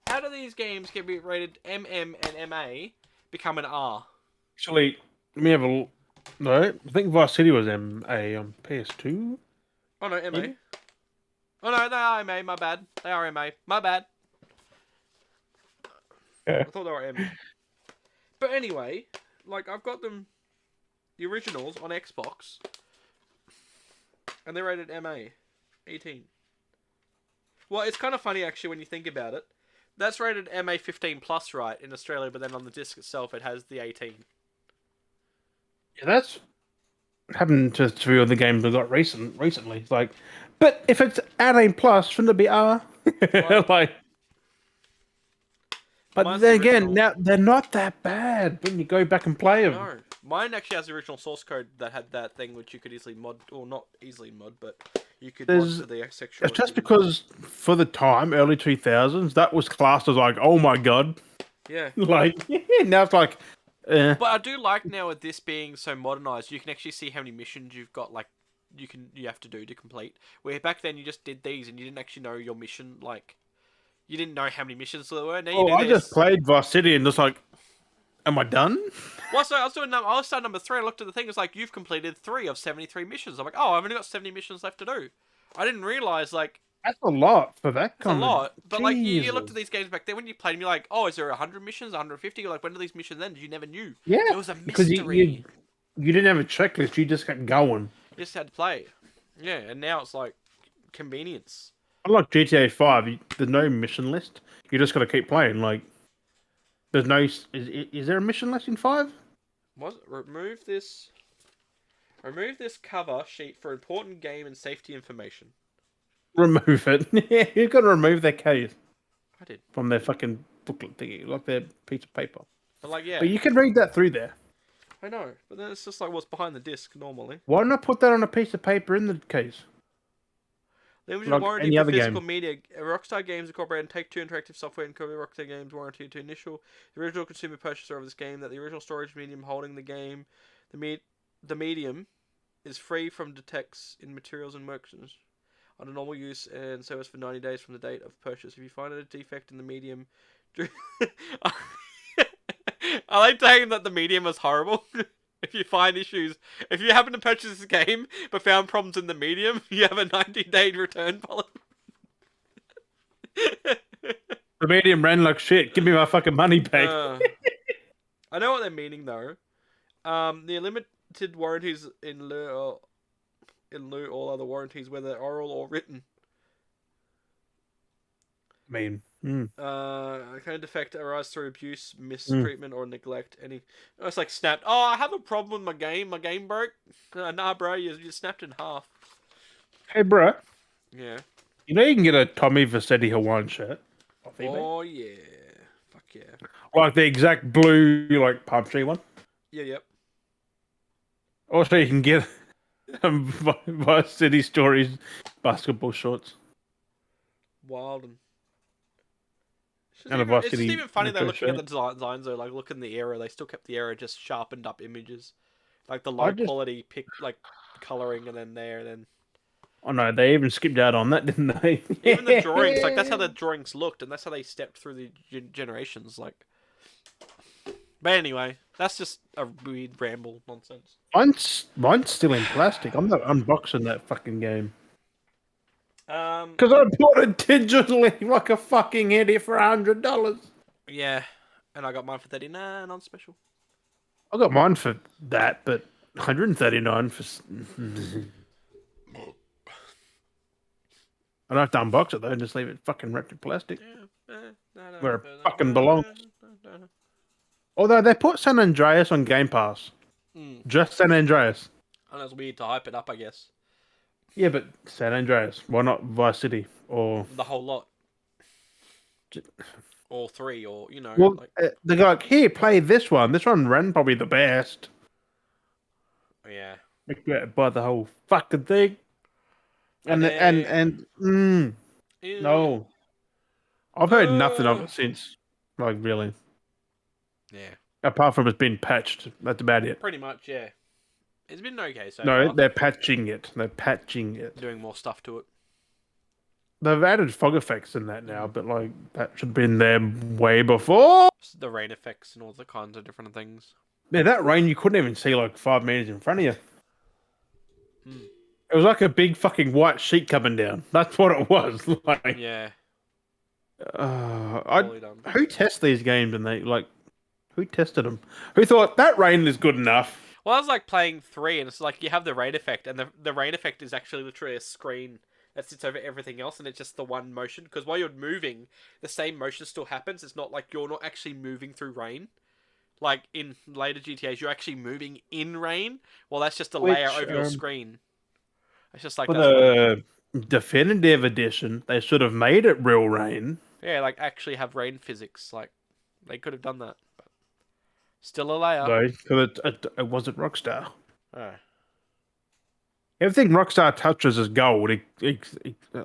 How do these games get rated MM and MA become an R? Actually, let me have a look. No, I think Vice City was MA on PS2. Oh no, MA. Oh no, they are MA, my bad. They are MA, my bad. Yeah. I thought they were M. But anyway, like, I've got them, the originals on Xbox, and they're rated MA, 18. Well, it's kind of funny actually when you think about it. That's rated MA 15 plus, right, in Australia, but then on the disc itself it has the 18. Yeah, that's happened to 3 of the games I got recently. Like, but if it's 18 plus, shouldn't it be R? Like, but Mine's then the again, original. now they're not that bad when you go back and play them. No, mine actually has the original source code that had that thing which you could easily mod, or not easily mod, but you could mod to the sexual. It's just because for the time, early 2000s, that was classed as like, oh my god. Yeah. Like, now it's like, But I do like now with this being so modernized, you can actually see how many missions you've got, like, you have to do to complete. Where back then you just did these and you didn't actually know your mission, like, you didn't know how many missions there were. Now you do I this. just played Vice City and just like, am I done? Well, so I was starting number 3. I looked at the thing. It's like you've completed 3 of 73 missions. I'm like, oh, I've only got 70 missions left to do. I didn't realize like that's a lot for that kind a lot. of. But like you looked at these games back then when you played them, you're like, oh, is there 100 missions, 150? You're like, when do these missions end? You never knew. Yeah, it was a mystery. You didn't have a checklist. You just kept going. You just had to play. Yeah, and now it's like convenience. Unlike GTA 5, there's no mission list. You just got to keep playing. Like, there's no. Is there a mission list in 5? Remove this cover sheet for important game and safety information. Remove it. Yeah, you've got to remove their case. I did. From their fucking booklet thingy, like their piece of paper. But like, yeah. But you can read that through there. I know, but then it's just like what's behind the disc normally. Why not put that on a piece of paper in the case? Limited warranty for physical media. Rockstar Games Incorporated Take-Two Interactive Software and Rockstar Games warranty to the original consumer purchaser of this game that the original storage medium holding the game, the medium, is free from defects in materials and workings under normal use and service for 90 days from the date of purchase. If you find a defect in the medium, I like saying that the medium is horrible. If you find issues, if you happen to purchase this game but found problems in the medium, you have a 90-day return policy. The medium ran like shit. Give me my fucking money back. I know what they're meaning though. The limited warranties in lieu all other warranties, whether oral or written. I mean, kind of defect arise through abuse, mistreatment, or neglect. It's like snapped. Oh, I have a problem with my game. My game broke. Nah, bro, you snapped in half. Hey, bro. Yeah. You know you can get a Tommy Vercetti Hawaiian shirt off eBay? Oh yeah, fuck yeah. Like the exact blue, like PUBG one. Yeah, yep. Also, you can get Vice City Stories basketball shorts. Wild and. And a Vice It's just City even funny though, retro looking at the shirt. designs though, like look in the era, they still kept the era just sharpened up images, like the I low just, quality like coloring, and then there, and then oh no, they even skipped out on that, didn't they? even the drawings, like that's how the drawings looked, and that's how they stepped through the generations. Like, but anyway, that's just a weird ramble nonsense. Mine's still in plastic. I'm not unboxing that fucking game. Um, Because I bought it digitally like a fucking idiot for $100. yeah, and I got mine for 39 on special. I got mine for that, but 139 for. I don't have to unbox it though, and just leave it fucking wrapped in plastic where it fucking belongs. Although they put San Andreas on Game Pass, just San Andreas. And it's weird to hype it up, I guess. Yeah, but San Andreas. Why not Vice City or The whole lot. Or 3, or, you know. Well, like... they go like, here, play this one. This one ran probably the best. Yeah. Buy the whole fucking thing. And no, I've heard nothing of it since. Like really, yeah. apart from it's been patched. That's about it. Pretty much, yeah. It's been okay so No, far. they're patching it. They're patching it. Doing more stuff to it. They've added fog effects in that now, but like that should have been there way before. The rain effects and all the kinds of different things. Yeah, that rain you couldn't even see like 5 meters in front of you. It was like a big fucking white sheet coming down. That's what it was. Like, yeah. Who tests these games and they like? Who tested them? Who thought that rain is good enough? Well, I was like playing 3, and it's like you have the rain effect, and the rain effect is actually literally a screen that sits over everything else, and it's just the one motion. Because while you're moving, the same motion still happens. It's not like you're not actually moving through rain. Like in later GTAs, you're actually moving in rain. Well, that's just a layer over your screen. It's just like for the definitive edition, they should have made it real rain. Yeah, like actually have rain physics. Like they could have done that. But still a layer. No, because it wasn't Rockstar. Oh. Everything Rockstar touches is gold.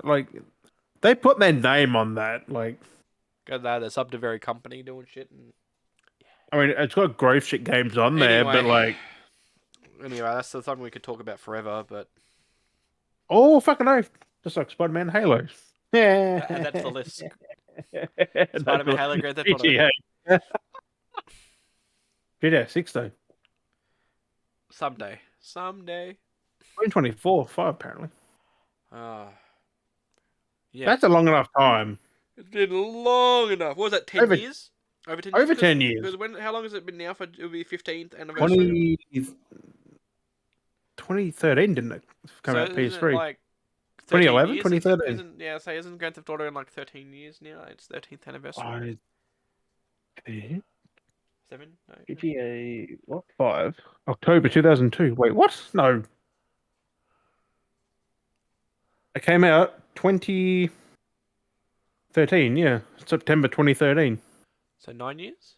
Like they put their name on that. Like, got that. It's up to very company doing shit. And... I mean, it's got growth shit games on there, but like. Anyway, that's something we could talk about forever. But oh fucking oath! Just like Spider-Man, Halo. Yeah, and that's the list. Spider-Man, Halo, Grand Theft Auto. GTA. GTA 6 though. Someday. 2024, 5 apparently. Yeah. That's a long enough time. It's been long enough. What was that? 10 years? Over 10 years? Over 10 years. Because how long has it been now? For it'll be 15th anniversary. 2013, didn't it? Come out PS3. Like 2011, 2013. Isn't Grand Theft Auto in like 13 years now? It's 13th anniversary. 7? No. GTA, what? 5? October 2002. Wait, what? No. It came out 2013, yeah. September 2013. So 9 years?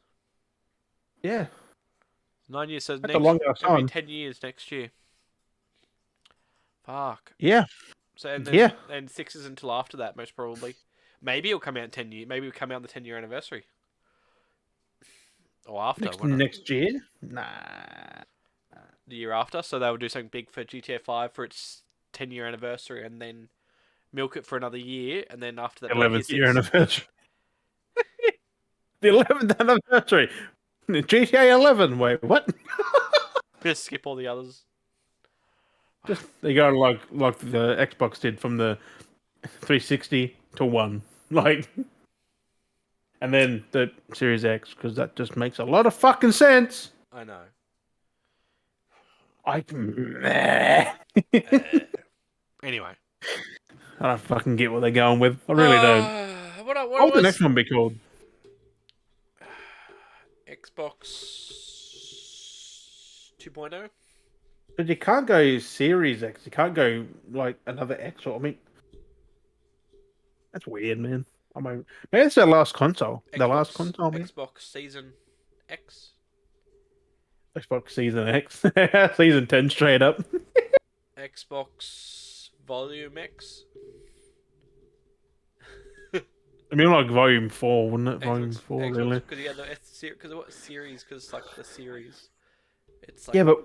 Yeah. 9 years. So that's a long ass time. 10 years next year. Fuck. Yeah. So and 6 is until after that, most probably. Maybe it'll come out in 10 years. Maybe it'll come out on the 10-year anniversary. Or after. Next year? Nah. The year after. So they'll do something big for GTA 5 for its 10-year anniversary, and then milk it for another year, and then after that... 11th year anniversary. The 11th anniversary. GTA 11. Wait, what? Just skip all the others. Just they go like the Xbox did from the 360 to 1, like, and then the Series X, because that just makes a lot of fucking sense. I know. Anyway, I don't fucking get what they're going with. I really don't. What would the next one be called? Xbox 2.0. But you can't go Series X. You can't go like another X. Or I mean, that's weird, man. I mean, maybe it's their last console. Their last Xbox, console, man. Xbox Season X. Xbox Season X, Season 10 straight up. Xbox Volume X. I mean, like Volume 4, wouldn't it? Volume Xbox, 4, Xbox, really? because because what series? Because it's like the series. It's like Yeah, but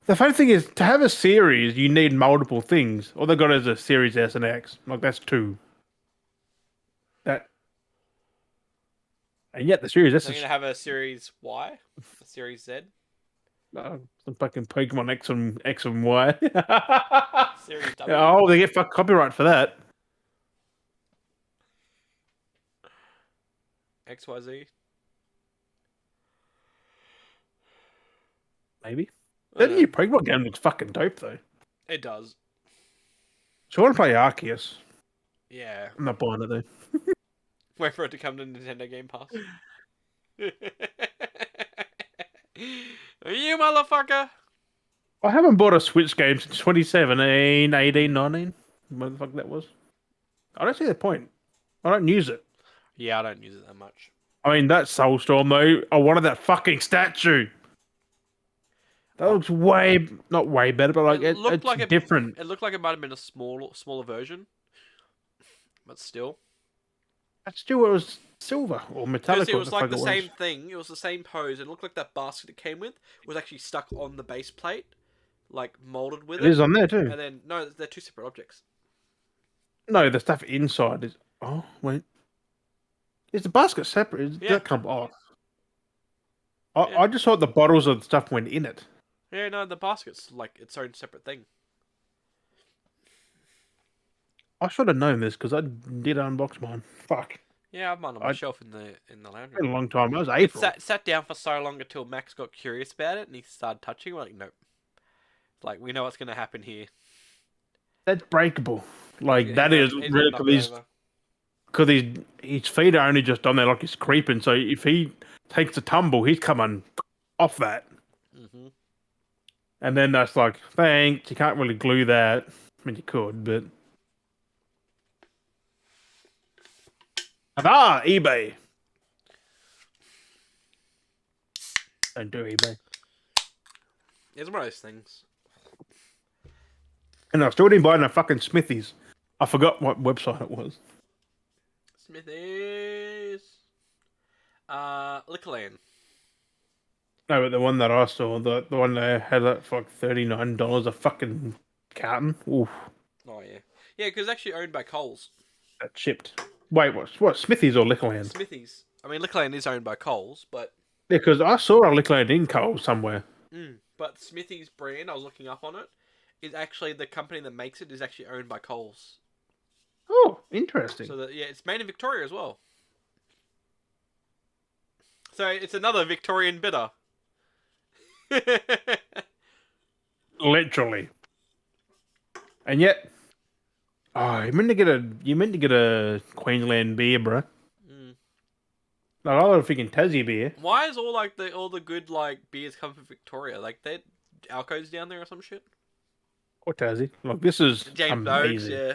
the funny thing is, to have a series, you need multiple things. All they got is a Series S and X. Like, that's two. That, and yet the Series S they're is gonna have a Series Y, a Series Z, some fucking Pokemon X and Y. Series W, Oh, they get fuck copyright for that. XYZ. Maybe. I That don't new know. Pokemon game looks fucking dope, though. It does. So I want to play Arceus. Yeah. I'm not buying it, though. Wait for it to come to Nintendo Game Pass. You motherfucker! I haven't bought a Switch game since 2017, 18, 19. What the fuck that was. I don't see the point. I don't use it. Yeah, I don't use it that much. I mean, that Soulstorm, though, I wanted that fucking statue. That looks not way better, but like It looked it's like different. It looked like it might have been a smaller version, but still. That's still, it was silver or metallic. Because it What was the like fuck the it same was. thing. It was the same pose. It looked like that basket it came with was actually stuck on the base plate, like molded with It it. is on there too. And then no, they're two separate objects. No, the stuff inside is. Oh wait, is the basket separate? Does Yeah. that come off? Yeah. I just thought the bottles of the stuff went in it. Yeah, no, the basket's like its own separate thing. I should have known this because I did unbox mine. Fuck. Yeah, I've mine on my shelf in the lounge Been a room. long time. That was It April. sat down for so long until Max got curious about it and he started touching. We're like, nope. Like we know what's gonna happen here. That's breakable. Like He's that is gonna really knock it over. because his feet are only just on there, like he's creeping. So if he takes a tumble, he's coming off that. Mhm. And then that's like, thanks. You can't really glue that. I mean, you could, but eBay. Don't do eBay. It's one of those things. And I still didn't buy no fucking Smithies. I forgot what website it was. Smithies. Lickland. No, but the one that I saw, the one that had that for like $39 a fucking carton. Oof, Oh yeah, yeah, because it's actually owned by Coles. that shipped. Wait, what? Smithies or Liquorland? Smithies. I mean, Lickland is owned by Coles, but Yeah, because I saw a Liquorland in Coles somewhere. but Smithies brand, I was looking up on it, is actually the company that makes it is actually owned by Coles. Oh, interesting. So that yeah, it's made in Victoria as well. So it's another Victorian bitter. Literally. And yet, oh, you meant to get a Queensland beer, bro. Like, I was thinking Tassie beer. Why is all the good like beers come from Victoria? Like they Alco's down there or some shit. Or Tassie. Like, this is James Bogues, amazing. yeah.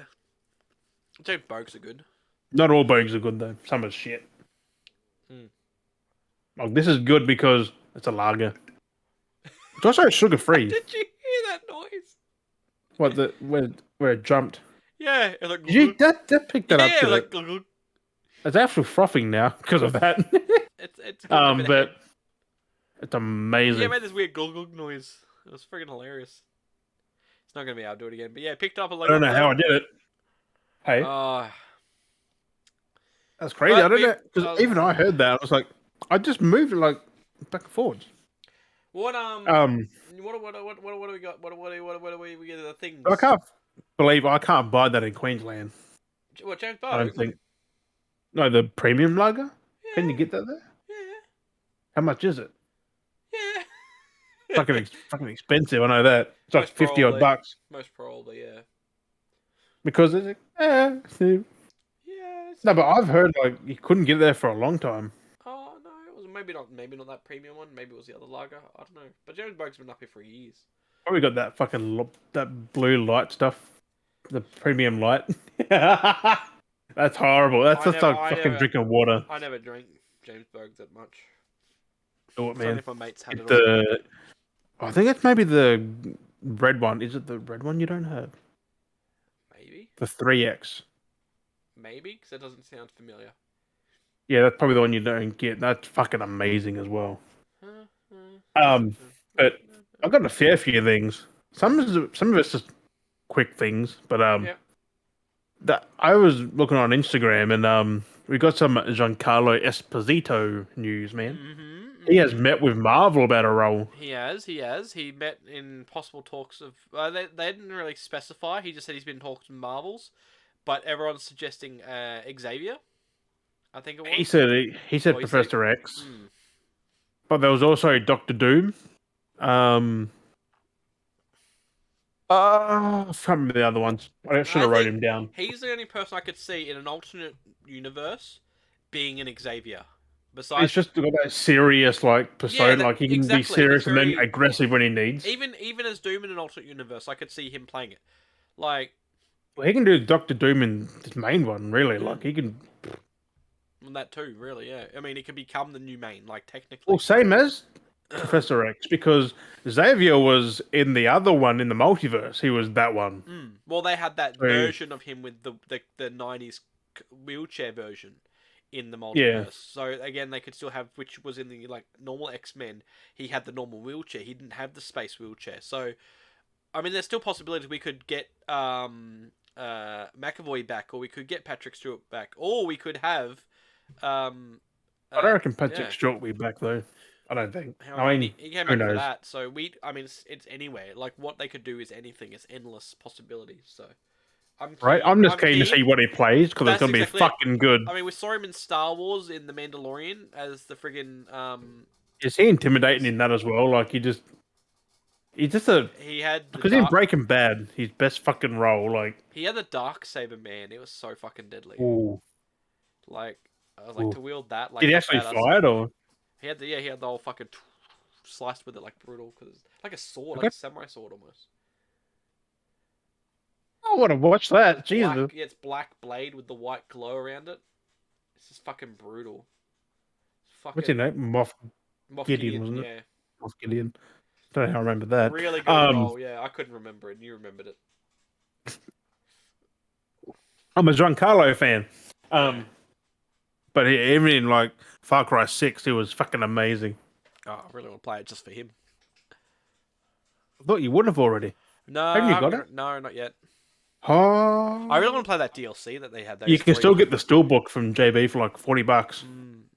James Bogues are good. Not all Bogues are good, though. Some are shit. Like, this is good because it's a lager. It's also sugar-free. Did you hear that noise? What, where it jumped? Yeah, it's like That picked that up yeah, to like it. It's actually frothing now because of that. it's but it's amazing. yeah, it made this weird glug glug noise. It was freaking hilarious. It's not gonna be able to do it again, but yeah, picked up a I local. don't know how I did it. Hey, that's crazy. but I don't know because even I heard that. I was like, I just moved it like back and forwards. What Um, what do we got? What do we get the things? I can't believe I can't buy that in Queensland. What James I don't Bogue? think. No, the premium lager. Yeah. Can you get that there? Yeah. How much is it? Yeah. fucking expensive. I know that. It's like Most 50 odd probably. bucks. Most probably, yeah. Because it's like, see. Yeah. No, but I've heard like you couldn't get there for a long time. Oh no, it was maybe not that premium one. Maybe it was the other lager. I don't know. But James Bogue's been up here for years. Probably got that fucking that blue light stuff, the premium light. I That's horrible. That's just like fucking drinking water. I never drank Jamesburg that much. Do it, man. Only if my mates had it. I think it's maybe the red one. Is it the red one you don't have? Maybe. The 3X. Maybe, because that doesn't sound familiar. Yeah, that's probably the one you don't get. That's fucking amazing as well. But I've got a fair few things. Some of it's just quick things, but that I was looking on Instagram and we got some Giancarlo Esposito news, man. He has met with Marvel about a role. He has. He met in possible talks of. They didn't really specify. He just said he's been in talks with Marvels, but everyone's suggesting Xavier. I think it was. He said Professor X, but there was also Doctor Doom. I can't remember the other ones. I should have wrote him down. He's the only person I could see in an alternate universe being an Xavier. Besides, it's just got that serious persona. Yeah, he can be serious and then aggressive when he needs. Even as Doom in an alternate universe, I could see him playing it. Well, he can do Doctor Doom in his main one, really. He can. And that too, really. Yeah. I mean, it could become the new main, technically. Well, same as Professor X, because Xavier was in the other one in the multiverse. He was that one. Well, they had that version of him with the 90s wheelchair version in the multiverse. Yeah. So again, they could still have, which was in the normal X-Men. He had the normal wheelchair. He didn't have the space wheelchair. So, I mean, there's still possibilities we could get McAvoy back, or we could get Patrick Stewart back, or we could have. I don't reckon Patrick Stewart will be back though. I don't think. I mean, he came back for that. So it's anywhere. What they could do is anything. It's endless possibilities. So I'm just keen to see what he plays because it's gonna be fucking good. I mean, we saw him in Star Wars in The Mandalorian as the friggin'. Is he intimidating in that as well? He had because in Breaking Bad, his best fucking role. He had the Darksaber, man. It was so fucking deadly. Ooh. I was to wield that. Did he actually fly it or? He had the whole fucking sliced with it brutal because it's like a sword, like a samurai sword almost. I want to watch that. Jesus. It's black blade with the white glow around it. It's just fucking brutal. What's your name? Moff Gideon, wasn't it? Yeah. Moff Gideon. Don't know how I remember that. Really good role. Yeah, I couldn't remember it. And you remembered it. I'm a Giancarlo fan. But even in Far Cry 6, he was fucking amazing. Oh, I really want to play it just for him. I thought you would have already. No, haven't you got it? No, not yet. Oh. I really want to play that DLC that they had. You can still get the steelbook from JB for $40.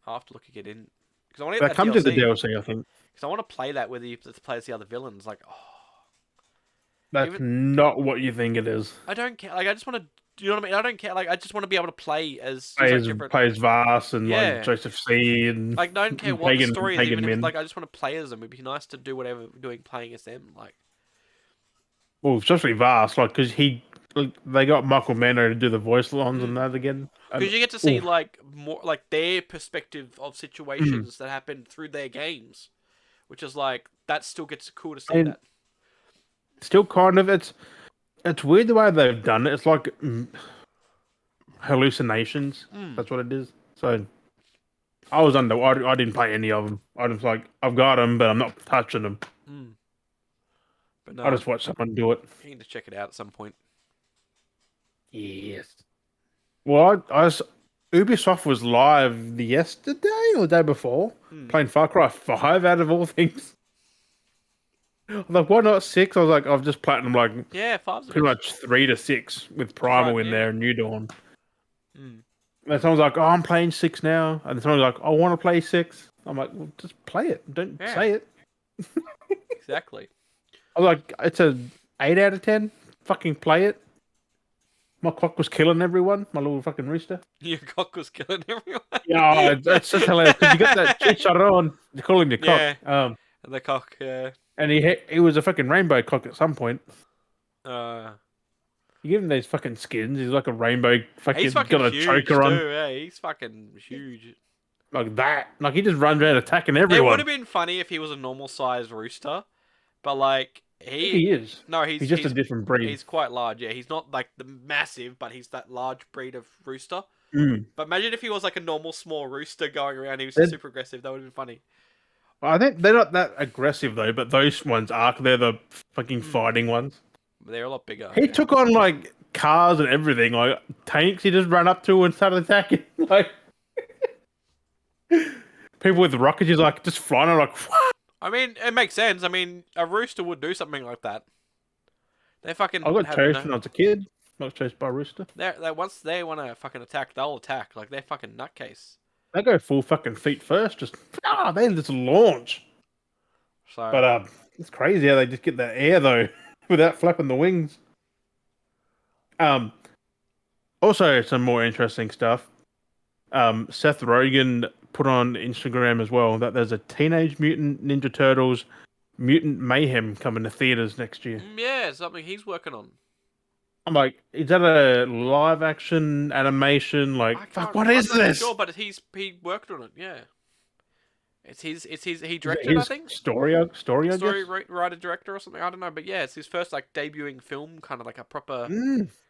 I'll have to look again in. Because I want to get that comes with the DLC, I think. Because I want to play that where you play as the other villains. That's not what you think it is. I don't care. I just want to. You know what I mean? I don't care. I just want to be able to play as Vars and Joseph C. And I don't care what the story is. Even if, I just want to play as them. It'd be nice to do whatever playing as them. Well, especially Vars, because they got Michael Manno to do the voice lines and that again. Because you get to see more their perspective of situations that happen through their games, which is that still gets cool to see that. Still kind of it's weird the way they've done it. It's like hallucinations. That's what it is. So I was I didn't play any of them. I was I've got them, but I'm not touching them. But no, I just watched someone do it. You need to check it out at some point. Yes. Well, Ubisoft was live yesterday or the day before playing Far Cry 5 out of all things. I'm why not 6? I was I've just platinum 5's pretty much 3 to 6 with Primal in there and New Dawn. And someone's oh, I'm playing 6 now. And then someone's I want to play 6. I'm well, just play it. Don't say it. Exactly. I was it's a 8 out of 10. Fucking play it. My cock was killing everyone. My little fucking rooster. Your cock was killing everyone? Yeah, that's just hilarious. Because you got that shit shot on. You call him your cock. Yeah. The cock, yeah. And he was a fucking rainbow cock at some point. You give him these fucking skins. He's like a rainbow fucking got a choker on. Yeah, he's fucking huge. Like that. He just runs around attacking everyone. It would have been funny if he was a normal sized rooster, but He is. No, he's just a different breed. He's quite large. Yeah, he's not like the massive, but he's that large breed of rooster. Mm. But imagine if he was like a normal small rooster going around. He was just super aggressive. That would have been funny. I think they're not that aggressive though, but those ones are. They're the fucking fighting ones. They're a lot bigger. He took on like cars and everything, like tanks. He just ran up to and started attacking. Like people with rockets, he's like just flying. I'm like, what? I mean, it makes sense. I mean, a rooster would do something like that. They fucking. I got chased when I was a kid. I was chased by a rooster. They once they want to fucking attack, they'll attack. Like they're fucking nutcase. They go full fucking feet first. Just then just launch. So, but it's crazy how they just get the air though without flapping the wings. Also some more interesting stuff. Seth Rogen put on Instagram as well that there's a Teenage Mutant Ninja Turtles Mutant Mayhem coming to theaters next year. Yeah, something he's working on. I'm like, is that a live action animation? Like, fuck, what is this? Sure, but he worked on it. Yeah, it's his. He directed, I think. Story writer director or something. I don't know, but yeah, it's his first like debuting film, kind of like a proper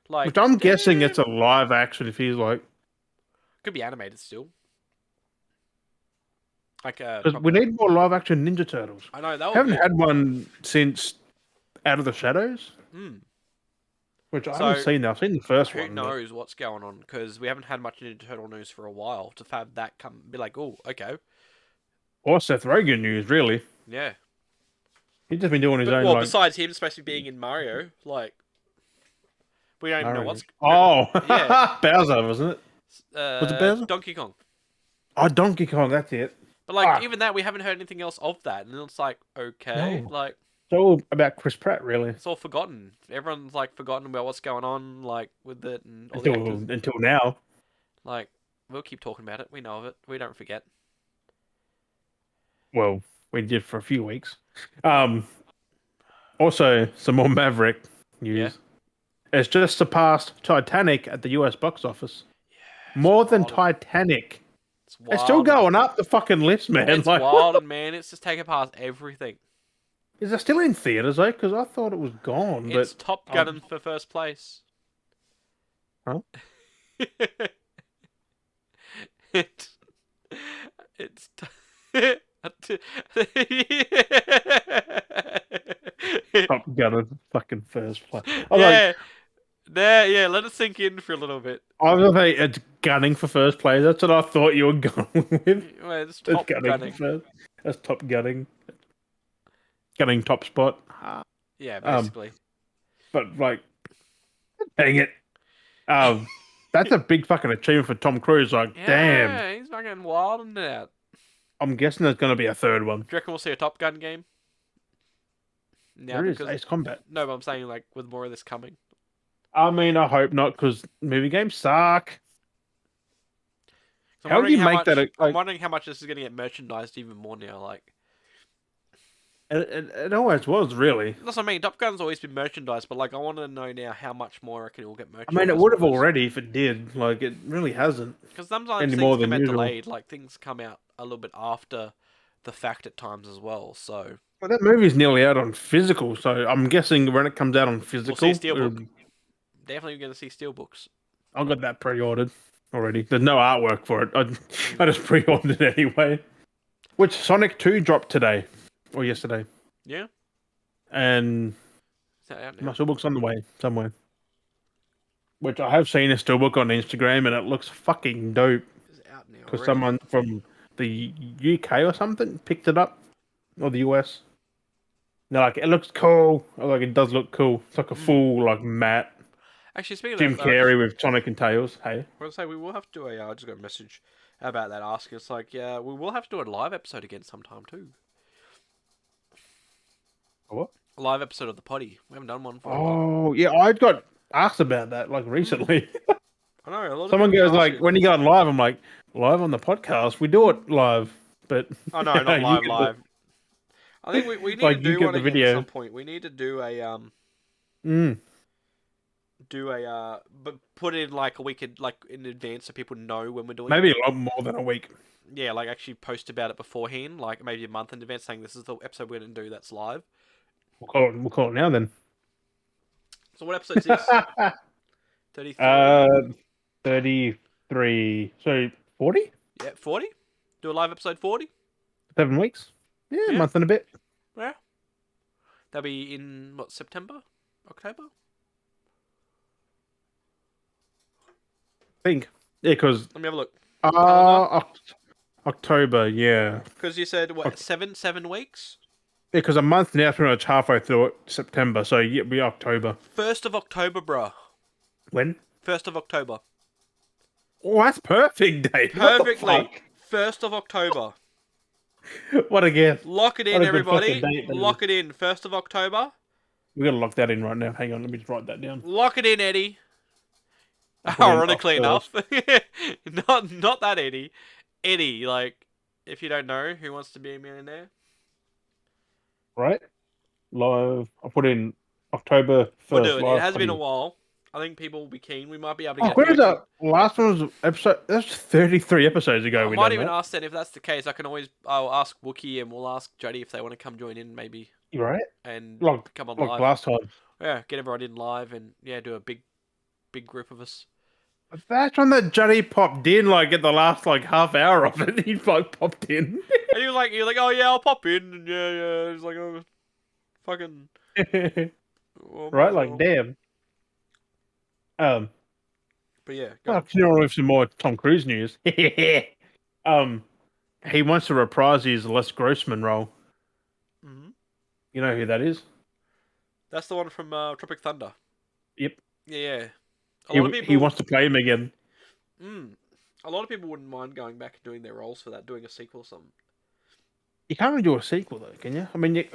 like. Which I'm guessing it's a live action. If he's like, could be animated still. Like we need more live action Ninja Turtles. I know that. Haven't had one since Out of the Shadows. Which I haven't seen now. I've seen the first one. Who knows what's going on? Because we haven't had much Ninja Turtle news for a while. To have that be like, oh, okay. Or Seth Rogen news, really. Yeah. He's just been doing his own. Well, besides him, supposed to be being in Mario, like we don't even know what's. Yeah. Bowser, wasn't it? Was it Bowser? Donkey Kong. Oh, Donkey Kong. That's it. But like, even that, we haven't heard anything else of that, and it's like, okay, like. It's all about Chris Pratt, really. It's all forgotten. Everyone's like forgotten about what's going on, like with it and all until now. Like we'll keep talking about it. We know of it. We don't forget. Well, we did for a few weeks. Also, some more Maverick news. Yeah. It's just surpassed Titanic at the US box office. Yeah, more than Titanic. It's still going up the fucking list, man. It's wild, man. It's just taken past everything. Is it still in theaters though? Because I thought it was gone. It's Top Gun for first place. Huh? It's Top Gun in fucking first place. Yeah, let it sink in for a little bit. I was gonna say it's gunning for first place. That's what I thought you were going with. Well, it's top gunning. That's top gunning. Gunning top spot. Yeah, basically. But like, dang it. That's a big fucking achievement for Tom Cruise. Like, damn. Yeah, he's fucking wilding it out. I'm guessing there's going to be a third one. Do you reckon we'll see a Top Gun game? There is Ace Combat. No, but I'm saying like with more of this coming. I mean, I hope not, because movie games suck. So how do you make that? I'm wondering how much this is going to get merchandised even more now. Like, it always was, really. That's what I mean. Top Gun's always been merchandised, but like, I want to know now how much more I reckon it will get merchandised. I mean, it would have already if it did. Like, it really hasn't. Because sometimes things come out delayed. Like, things come out a little bit after the fact at times as well. So. Well, that movie's nearly out on physical, so I'm guessing when it comes out on physical, we'll see Steelbook. Definitely going to see Steelbooks. I got that pre-ordered already. There's no artwork for it. I just pre-ordered it anyway. Which Sonic 2 dropped today or yesterday. Yeah. And my Steelbook's on the way somewhere. Which I have seen a Steelbook on Instagram, and it looks fucking dope. It's out now. Because someone from the UK or something picked it up, or the US. And they're like, it looks cool. Like, it does look cool. It's like a full like matte. Actually, speaking Jim of Carrey with Sonic and Tails. Hey, I was say we will have to do I just got a message about that asking. It's like, yeah, we will have to do a live episode again sometime too. What? A live episode of the potty. We haven't done one for a while. Oh yeah, I got asked about that like recently. I know. A lot Someone goes like, when you go live, I'm like, live on the podcast. We do it live, but oh no, not live. I think we need to do one again at some point. We need to do a but put in like a week in advance so people know when we're doing maybe a lot more than a week. Yeah, like actually post about it beforehand, like maybe a month in advance, saying this is the episode we're going to do that's live. We'll call it now then. So what episode is this? 33? 33. So 40? Yeah, 40? Do a live episode 40? 7 weeks? Yeah, a Yeah. month and a bit. Yeah. That'll be in, what, September? October? I think. Yeah, because Let me have a look. October, yeah. Because you said, what, 7 weeks? Yeah, because a month now, pretty much halfway through it, September, so yeah, it'll be October. 1st of October, bruh. When? 1st of October. Oh, that's perfect, Dave. Perfectly. 1st of October. What a gift. Lock it in, everybody. Lock it in. 1st of October. We gotta lock that in right now. Hang on, let me just write that down. Lock it in, Eddie. Ironically enough. not that Eddie. Eddie, like, if you don't know, Who Wants to Be a Millionaire? Right? Live. I'll put in October 1st. We'll do it. It has been a while. I think people will be keen. We might be able to get. Where's that? Last one was episode. That's 33 episodes ago. I might even ask that if that's the case. I'll ask Wookie and we'll ask Jody if they want to come join in, maybe. You right? And come on like live. Last time. Yeah, get everyone in live and do a big group of us. That's when that Jody popped in, like at the last half hour of it. He popped in. And you're like, oh yeah, I'll pop in, and yeah. He's like, oh, fucking. Right, like damn. But yeah, continue on with some more Tom Cruise news. He wants to reprise his Les Grossman role. Mm-hmm. You know who that is? That's the one from Tropic Thunder. Yep. Yeah. He wants to play him again. A lot of people wouldn't mind going back and doing their roles for that, doing a sequel or something. You can't really do a sequel though, can you? I mean,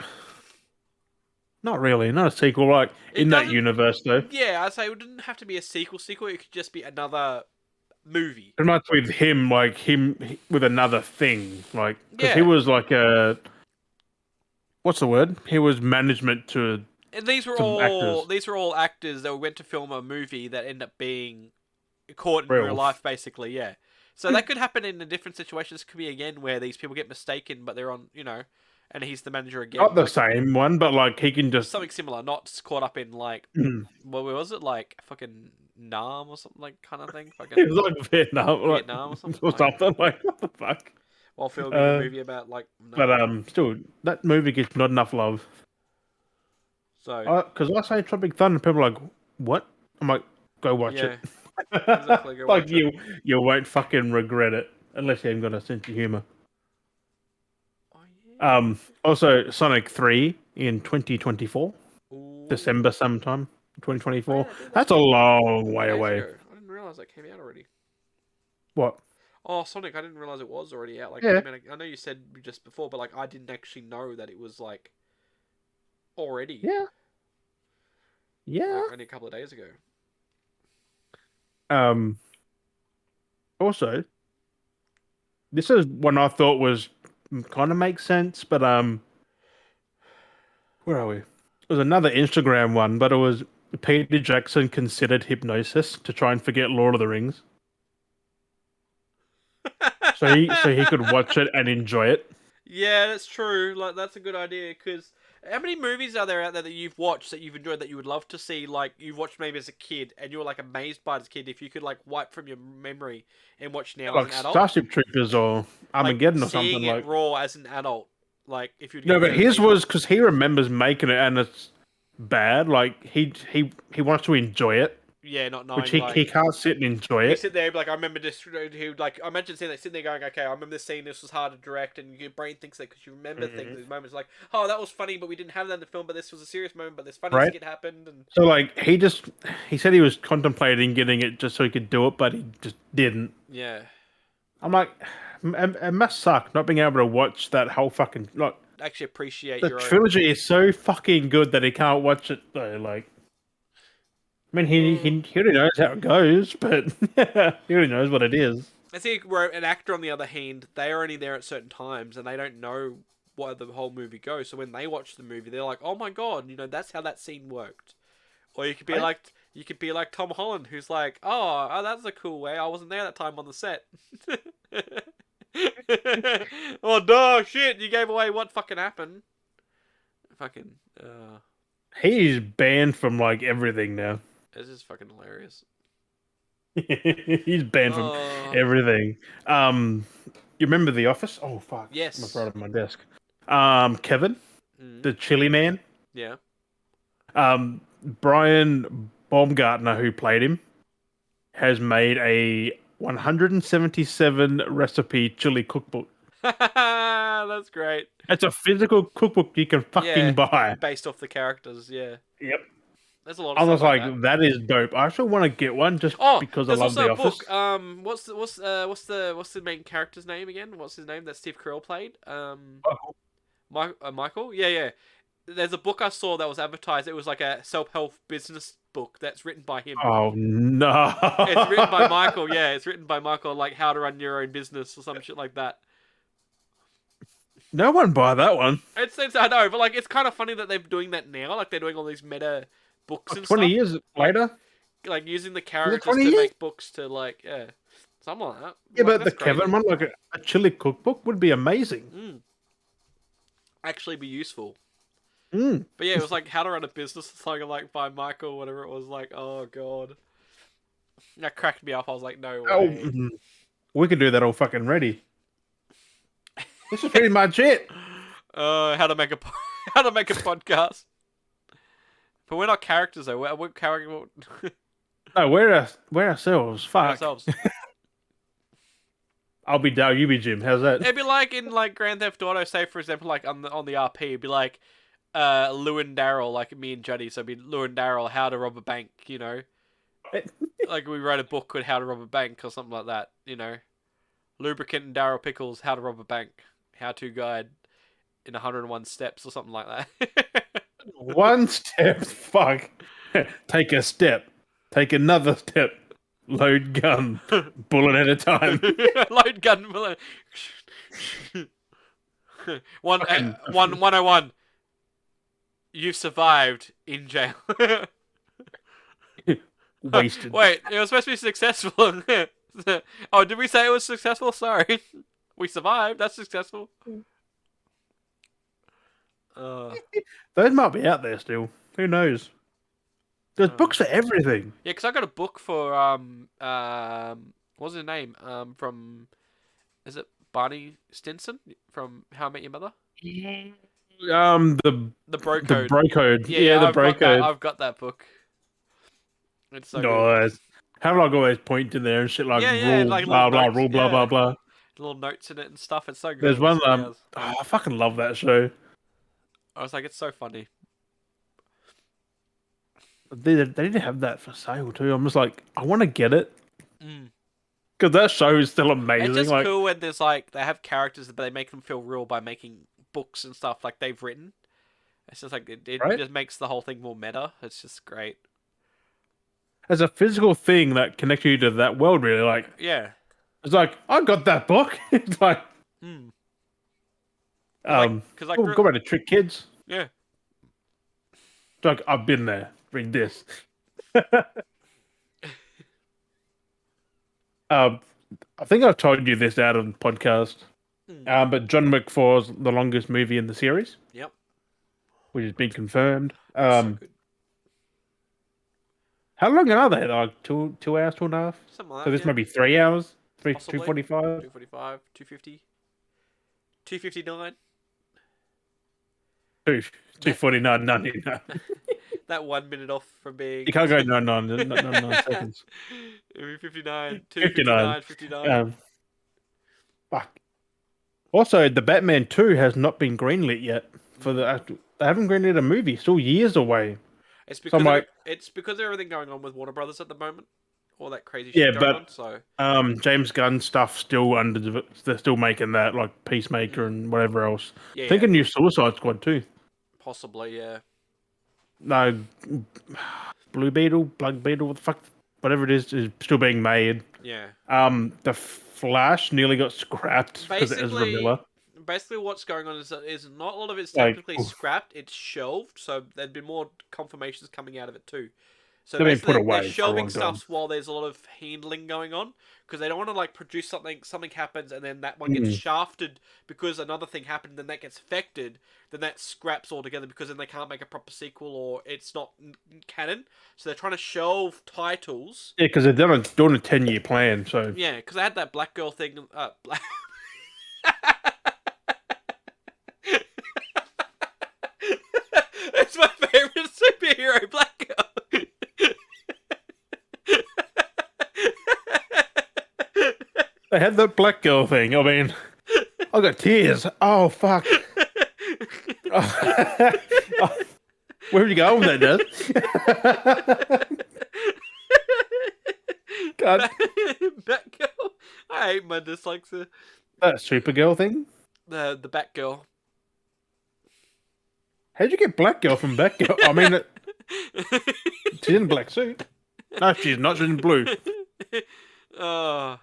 not really. Not a sequel, like in that universe though. Yeah, I'd say it didn't have to be a sequel. It could just be another movie. Pretty much with him, with another thing, because he was like a. What's the word? He was management to. And these were all actors that went to film a movie that ended up being caught in real life, basically. Yeah. So that could happen in a different situation. This could be again where these people get mistaken, but they're on, and he's the manager again. Not the same one, but he can just something similar, not caught up in what was it, fucking Nam or something kind of thing. Fucking it was like Vietnam or something. Or something what the fuck? While filming a movie about But still, that movie gets not enough love. So because I say Tropic Thunder, people are like, what? I'm like, go watch it. Exactly, go watch it. You won't fucking regret it unless you haven't got a sense of humor. Oh, yeah. Also Sonic 3 in 2024, Ooh. December sometime, 2024. That's a long way away. I didn't realize that came out already. What? Oh, Sonic! I didn't realize it was already out. Yeah. I know you said just before, but I didn't actually know that it was already. Yeah. Yeah. Only a couple of days ago. Also, this is one I thought was kind of makes sense, but where are we? It was another Instagram one, but it was Peter Jackson considered hypnosis to try and forget Lord of the Rings. so he could watch it and enjoy it. Yeah, that's true. That's a good idea, because how many movies are there out there that you've watched that you've enjoyed that you would love to see, you've watched maybe as a kid and you were amazed by it as a kid, if you could wipe from your memory and watch now as an adult? Starship Troopers or Armageddon or something seeing it raw as an adult, if you. No, but his was because he remembers making it and it's bad. He wants to enjoy it. Yeah, not knowing. Which he can't sit and enjoy it. He sit there, I remember this. He I imagine sitting there going, okay, I remember this scene. This was hard to direct, and your brain thinks that because you remember things. These moments, oh, that was funny, but we didn't have that in the film. But this was a serious moment. But this funny skit happened, and so he said he was contemplating getting it just so he could do it, but he just didn't. Yeah, I'm like, it must suck not being able to watch that whole fucking actually appreciate the trilogy is so fucking good that he can't watch it though. I mean, he already knows how it goes, but he already knows what it is. I think where an actor, on the other hand, they're only there at certain times, and they don't know what the whole movie goes. So when they watch the movie, they're like, "Oh my god, that's how that scene worked." Or you could be like Tom Holland, who's like, "Oh, that's a cool way. I wasn't there that time on the set." Oh, duh, shit! You gave away what fucking happened. Fucking. He's banned from like everything now. This is fucking hilarious. He's banned from everything. You remember The Office? Oh fuck! Yes. I'm right on my desk. Kevin, Mm. the Chili Man. Yeah. Brian Baumgartner, who played him, has made a 177 recipe chili cookbook. That's great. It's a physical cookbook you can fucking buy. Based off the characters, yeah. Yep. There's a lot of I stuff was like, that. that is dope. I actually want to get one just because I love The Office. There's also a book. What's the main character's name again? What's his name that Steve Carell played? Michael. Yeah. There's a book I saw that was advertised. It was like a self-help business book that's written by him. Oh no! It's written by Michael. Yeah, it's written by Michael. Like how to run your own business or some shit like that. No one buy that one. It's I know, but like it's kind of funny that they're doing that now. Like they're doing all these meta books and 20 stuff. years later, like using the characters to make books to like something like that. Yeah, like, but the Kevin one, like a chili cookbook, would be amazing. Actually, be useful. But yeah, it was like how to run a business. It's like by Michael, whatever it was. Like, oh god, that cracked me up. I was like, no way. We could do that all fucking ready. This is pretty much it. How to make a podcast. But we're not characters though. We're character. No, we're ourselves. Fuck. Ourselves. I'll be Dale, you be Jim. How's that? It'd be like in like Grand Theft Auto, say for example, like on the RP, it'd be like Lou and Daryl, like me and Juddy. So it'd be Lou and Daryl, how to rob a bank, you know. Like we wrote a book called How to Rob a Bank or something like that, you know. Lubricant and Daryl Pickles, How to Rob a Bank, How to Guide in 101 Steps or something like that. One step, fuck. Take a step. Take another step. Load gun. Bullet at a time. Load gun bullet. 101. You've survived in jail. Wasted. Wait, it was supposed to be successful. Oh, did we say it was successful? Sorry. We survived. That's successful. Those might be out there still. Who knows? There's books for everything. Yeah, because I got a book for what's his name? From is it Barney Stinson from How I Met Your Mother? The Bro Code. The Bro Code. Yeah, the Bro Code. I've got that book. It's so nice. Good. Have like always point in there and shit like rule, like blah blah, notes, rule, blah blah blah. Little notes in it and stuff. It's so good. There's one I fucking love that show. I was like, it's so funny. They didn't have that for sale too. I'm just like, I want to get it because that show is still amazing. It's just cool when there's like they have characters, but they make them feel real by making books and stuff like they've written. It's just like it just makes the whole thing more meta. It's just great. As a physical thing that connects you to that world, really, like it's like I got that book. It's like, because like, go around to trick kids. Yeah, it's like I've been there. Read this. I think I've told you this out on the podcast, but John Wick 4 is the longest movie in the series. Yep, which has been confirmed. So good. How long are they? Like 2 hours, 2.5? Something like that. So this might be 3 hours? 2:45? 2:45, 2:50, 2:59. 2:49.99. That 1 minute off from being. You can't go 9 seconds. 59, 2:59, 59. Fuck. Also, the Batman 2 has not been greenlit yet. They haven't greenlit a movie. Still years away. It's because it's because of everything going on with Warner Brothers at the moment. All that crazy shit going on. So James Gunn stuff still they're still making that, like Peacemaker and whatever else. I think a new Suicide Squad too. Possibly, yeah. No, Blue Beetle, Blood Beetle, what the fuck, whatever it is still being made. Yeah. The Flash nearly got scrapped because it is Ezra Miller. Basically, what's going on is not a lot of it's technically scrapped; it's shelved. So there'd be more confirmations coming out of it too. So They've been basically, put away they're for a long shelving time. stuff while there's a lot of handling going on because they don't want to like produce something. Something happens and then that one gets shafted because another thing happened. And then that gets affected. Then that scraps altogether because then they can't make a proper sequel or it's not canon. So they're trying to shelve titles. Yeah, because they're doing a 10-year plan. So yeah, because I had that Black Girl thing. It's my favorite superhero, Black Girl. they had that Black Girl thing. I mean, I got tears. Oh fuck. Where are you going with that, Dad? God. Batgirl. I hate my dyslexia. That Supergirl thing? The Batgirl. How'd you get Black Girl from Batgirl? I mean, she's in a black suit. No, she's not. She's in blue. Oh.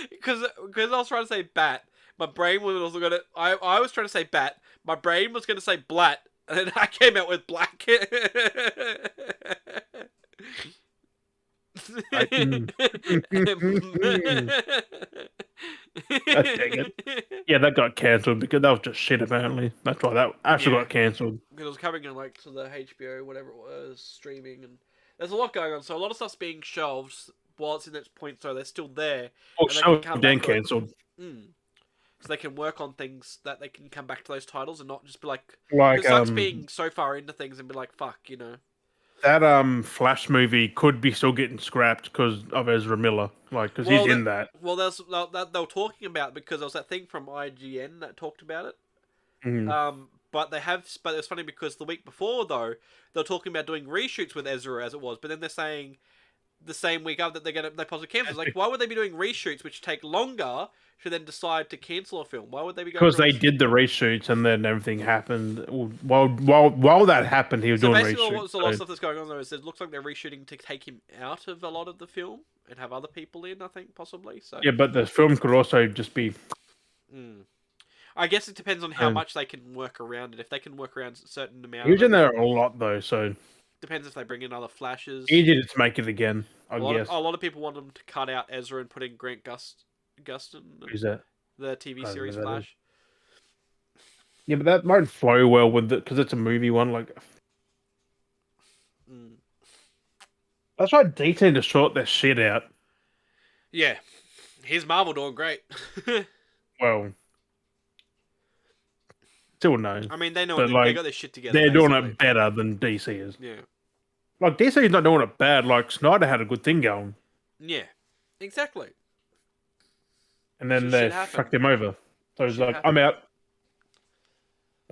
Because I was trying to say bat. My brain was also going to... I was trying to say bat. My brain was going to say blat. And then I came out with black. Dang it. Yeah, that got cancelled because that was just shit apparently. That's why that actually got cancelled. Because it was coming in like to the HBO, whatever it was, streaming, and there's a lot going on. So a lot of stuff's being shelved while it's in its point, so they're still there. Oh, shelved and cancelled. So they can work on things that they can come back to those titles and not just be like... Like, it sucks being so far into things and be like, fuck, you know. That Flash movie could be still getting scrapped because of Ezra Miller, like because he's in that. Well, they were talking about because there was that thing from IGN that talked about it. But it was funny because the week before though they were talking about doing reshoots with Ezra as it was, but then they're saying the same week up that they possibly cancel. Like, why would they be doing reshoots which take longer to then decide to cancel a film? Why would they be going? Because they did the reshoots and then everything happened. While that happened, he was doing reshoots. So a lot of stuff that's going on though is it looks like they're reshooting to take him out of a lot of the film and have other people in. I think possibly. So yeah, but the film could also just be. I guess it depends on how much they can work around it. If they can work around a certain amount. He was in there a lot though, so. Depends if they bring in other flashes. Easier to make it again, I guess. A lot of people want them to cut out Ezra and put in Grant Gustin. Who's that? The TV series Flash. Yeah, but that might flow well with it because it's a movie one. Like, that's why DC need to sort their shit out. Yeah, here's Marvel doing great. Well, still no. I mean, they know they got their shit together. They're doing it better than DC is. Yeah. Like, DC's not doing it bad. Like, Snyder had a good thing going. Yeah, exactly. And then they fucked him over. So he's like, I'm out.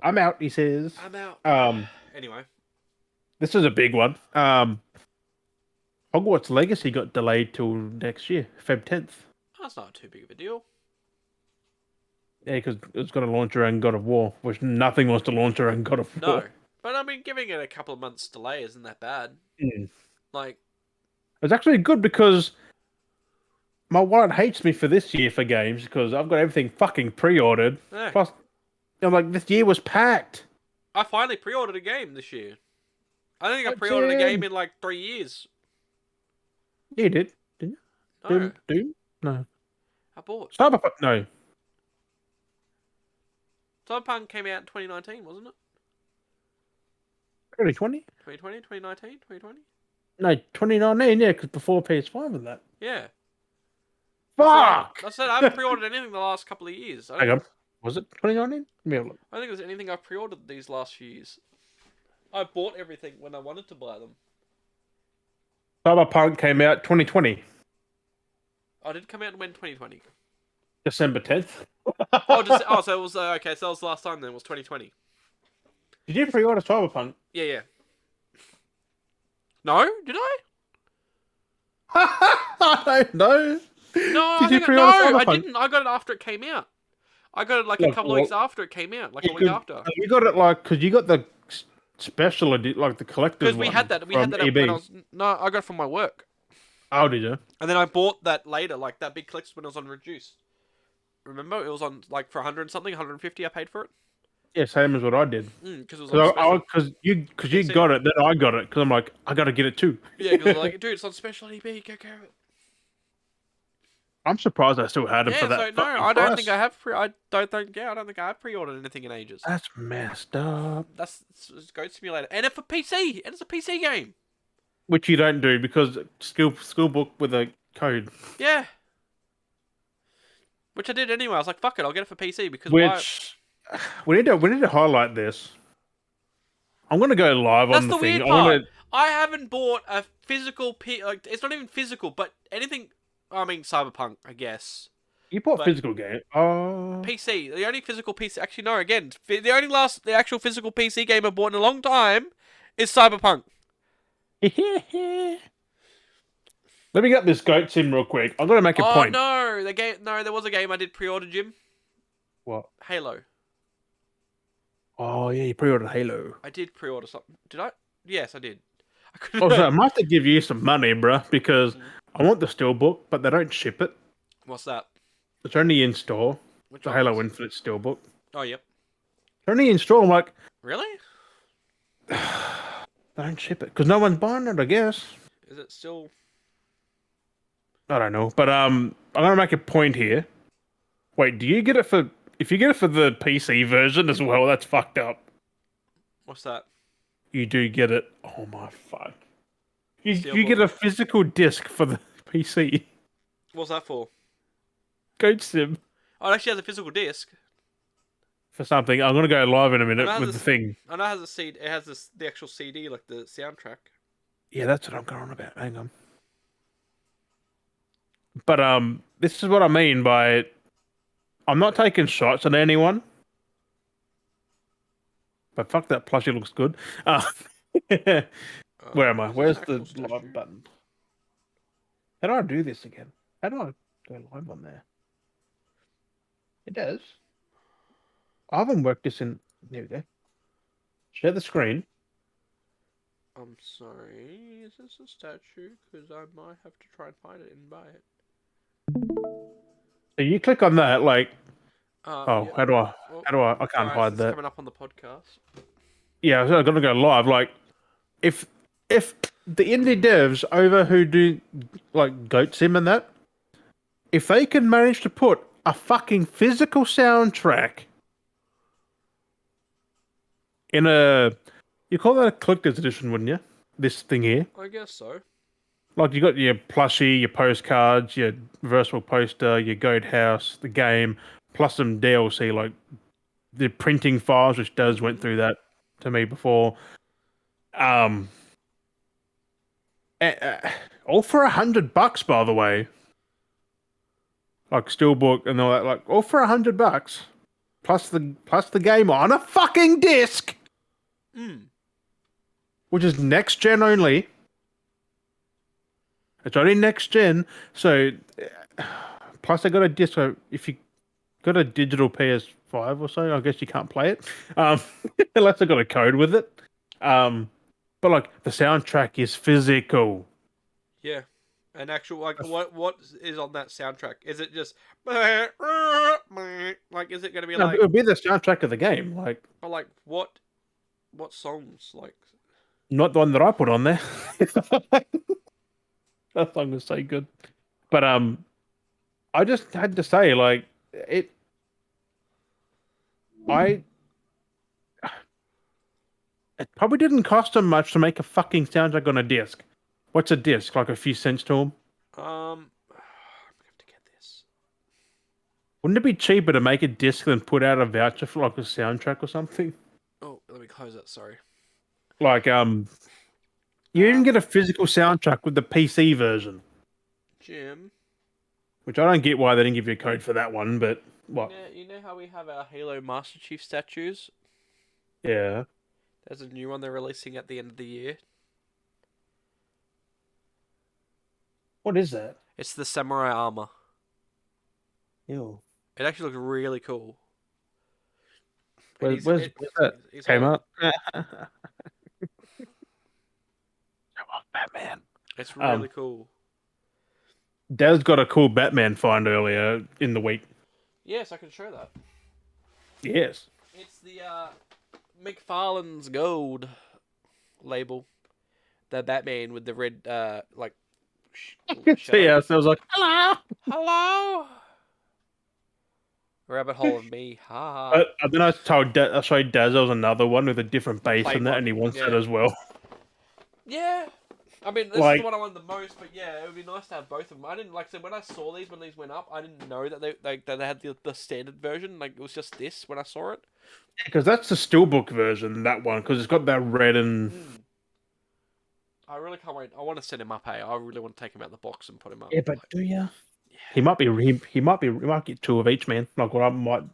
I'm out, he says. I'm out. Anyway. This is a big one. Hogwarts Legacy got delayed till next year, Feb 10th. That's not too big of a deal. Yeah, because it's going to launch around God of War, which nothing wants to launch around God of War. No. But, I mean, giving it a couple of months delay isn't that bad. Like... It's actually good because my wallet hates me for this year for games because I've got everything fucking pre-ordered. Yeah. Plus, I'm like, this year was packed. I finally pre-ordered a game this year. I don't think I pre-ordered a game in like 3 years. Yeah, you did, didn't you? No. Doom? No. I bought. Cyberpunk? No. Cyberpunk came out in 2019, wasn't it? 2020? 2020, 2019, 2020? No, 2019, yeah, because before PS5 and that. Yeah. Fuck! I said I haven't pre-ordered anything the last couple of years. Hang on. Was it 2019? I don't think there's anything I've pre-ordered these last few years. I bought everything when I wanted to buy them. Cyberpunk came out 2020. Oh, did it come out when 2020? December 10th. So it was okay. So that was the last time then. It was 2020. Did you pre-order Cyberpunk? Yeah. No, did I? I don't know. No, I didn't. I got it after it came out. I got it like a couple of weeks after it came out, like a week after. You got it because you got the special edition, like the collector's one. Because we had that. We had that when I was. No, I got it from my work. Oh, did you? And then I bought that later, like that big collector's when it was on reduced. Remember, it was on like for 100 and something, 150. I paid for it. Yeah, same as what I did. Because it was on special. Because you got it, then I got it. Because I'm like, I got to get it too. Yeah, because like, dude, it's on special EB. Go grab it. I'm surprised I still had them for that. So no, I don't think I have. I don't think I have pre-ordered anything in ages. That's messed up. It's Goat Simulator, and it's for PC, and it's a PC game. Which you don't do because school book with a code. Yeah. Which I did anyway. I was like, fuck it, I'll get it for PC because we need to highlight this. I'm gonna go live on the thing. Weird part. I haven't bought a physical like it's not even physical, but anything. I mean, Cyberpunk, I guess. You bought physical game. Oh. PC. The only physical PC. Actually, no. Again, the actual physical PC game I bought in a long time is Cyberpunk. Let me get this goat sim real quick. I'm gonna make a point. No, there was a game I did pre-order, Jim. What? Halo. Oh yeah, you pre-ordered Halo. I did pre-order something. Did I? Yes, I did. So I might have to give you some money, bruh, because I want the steelbook, but they don't ship it. What's that? It's only in store. Which the Halo Infinite steelbook. Oh, yep. It's only in store. I'm like, really? Don't ship it because no one's buying it. I guess. Is it still? I don't know, but I'm gonna make a point here. Wait, do you get it for? If you get it for the PC version as well, that's fucked up. What's that? You do get it. Oh my fuck! You get a physical disc for the PC. What's that for? Goat Sim. Oh, it actually has a physical disc. For something, I'm gonna go live in a minute with the thing. I know it has a CD. It has the actual CD, like the soundtrack. Yeah, that's what I'm going on about. Hang on. But this is what I mean by I'm not taking shots at anyone. But fuck, that plushie looks good. Where am I? Where's the live button? How do I do this again? How do I go live on there? It does. I haven't worked this in. There we go. Share the screen. I'm sorry. Is this a statue? Because I might have to try and find it and buy it. So you click on that, like. Yeah. How do I? I can't hide that. Coming up on the podcast. Yeah, so I'm gonna go live. Like, if the indie devs over who do like Goat Sim and that, if they can manage to put a fucking physical soundtrack in you call that a collector's edition, wouldn't you? This thing here. I guess so. Like you got your plushie, your postcards, your reversible poster, your goat house, the game, plus some DLC like the printing files, which Daz went through that to me before. All for $100, by the way. Like Steelbook and all that, like all for $100, plus the game on a fucking disc, which is next gen only. It's only next gen, so plus I got a disc. So if you got a digital PS5 or so, I guess you can't play it, unless I got a code with it. But like the soundtrack is physical. Yeah. An actual, like, what is on that soundtrack? Is it just like, is it going to be like? It would be the soundtrack of the game, like. Or like what songs like? Not the one that I put on there. That song was so good, but I just had to say, like, it probably didn't cost them much to make a fucking soundtrack on a disc. What's a disc? Like a few cents to them? I'm gonna have to get this. Wouldn't it be cheaper to make a disc than put out a voucher for like a soundtrack or something? Oh, let me close that. Sorry. Like you didn't get a physical soundtrack with the PC version, Jim. which I don't get why they didn't give you a code for that one. But what? You know how we have our Halo Master Chief statues? Yeah. There's a new one they're releasing at the end of the year. What is that? It's the samurai armor. Ew. It actually looks really cool. Where's that? Came up. Batman. It's really cool. Daz got a cool Batman find earlier in the week. Yes, I can show that. Yes. It's the McFarlane's Gold label. The Batman with the red, like. So yeah, so I was like, hello. Hello. Rabbit hole of me. Ha ha. I then I showed Daz there was another one with a different base Plain in that, one, and he wants yeah. it as well. Yeah. I mean, this is the one I wanted the most, but yeah, it would be nice to have both of them. I didn't, like I said, when I saw these, when these went up, I didn't know that they had the standard version. Like, it was just this when I saw it. Because that's the steelbook version, that one, because it's got that red and... I really can't wait. I want to set him up, hey. I really want to take him out of the box and put him up. Yeah, but do you? Yeah. He might get 2 of each, man. Like what I might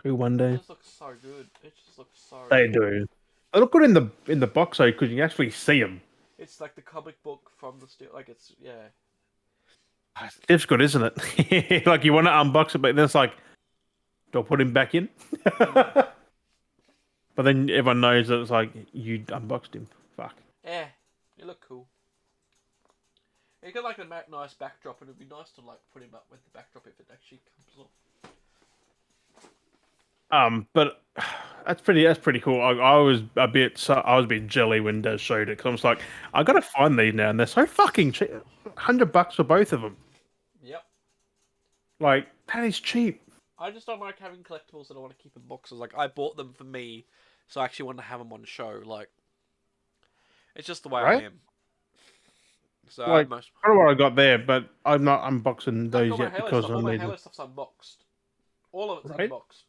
do one day. It just looks so good. It just looks so They good. do. They look good in the box though, because you can actually see them. It's like the comic book from the steel. Like, it's, yeah. It's good, isn't it? Like you want to unbox it, but then it's like, do I put him back in? But then everyone knows that it's like, you unboxed him. Fuck. Yeah. You look cool. You got like a nice backdrop, and it'd be nice to like put him up with the backdrop if it actually comes off. But that's pretty cool. I was a bit jelly when Des showed it because I was like, I gotta find these now, and they're so fucking cheap. $100 for both of them. Yep. Like that is cheap. I just don't like having collectibles that I want to keep in boxes. Like, I bought them for me, so I actually want to have them on show. Like, it's just the way I am. So like, I don't know what I got there, but I'm not unboxing those yet because all my Halo stuff's unboxed. All of it's unboxed.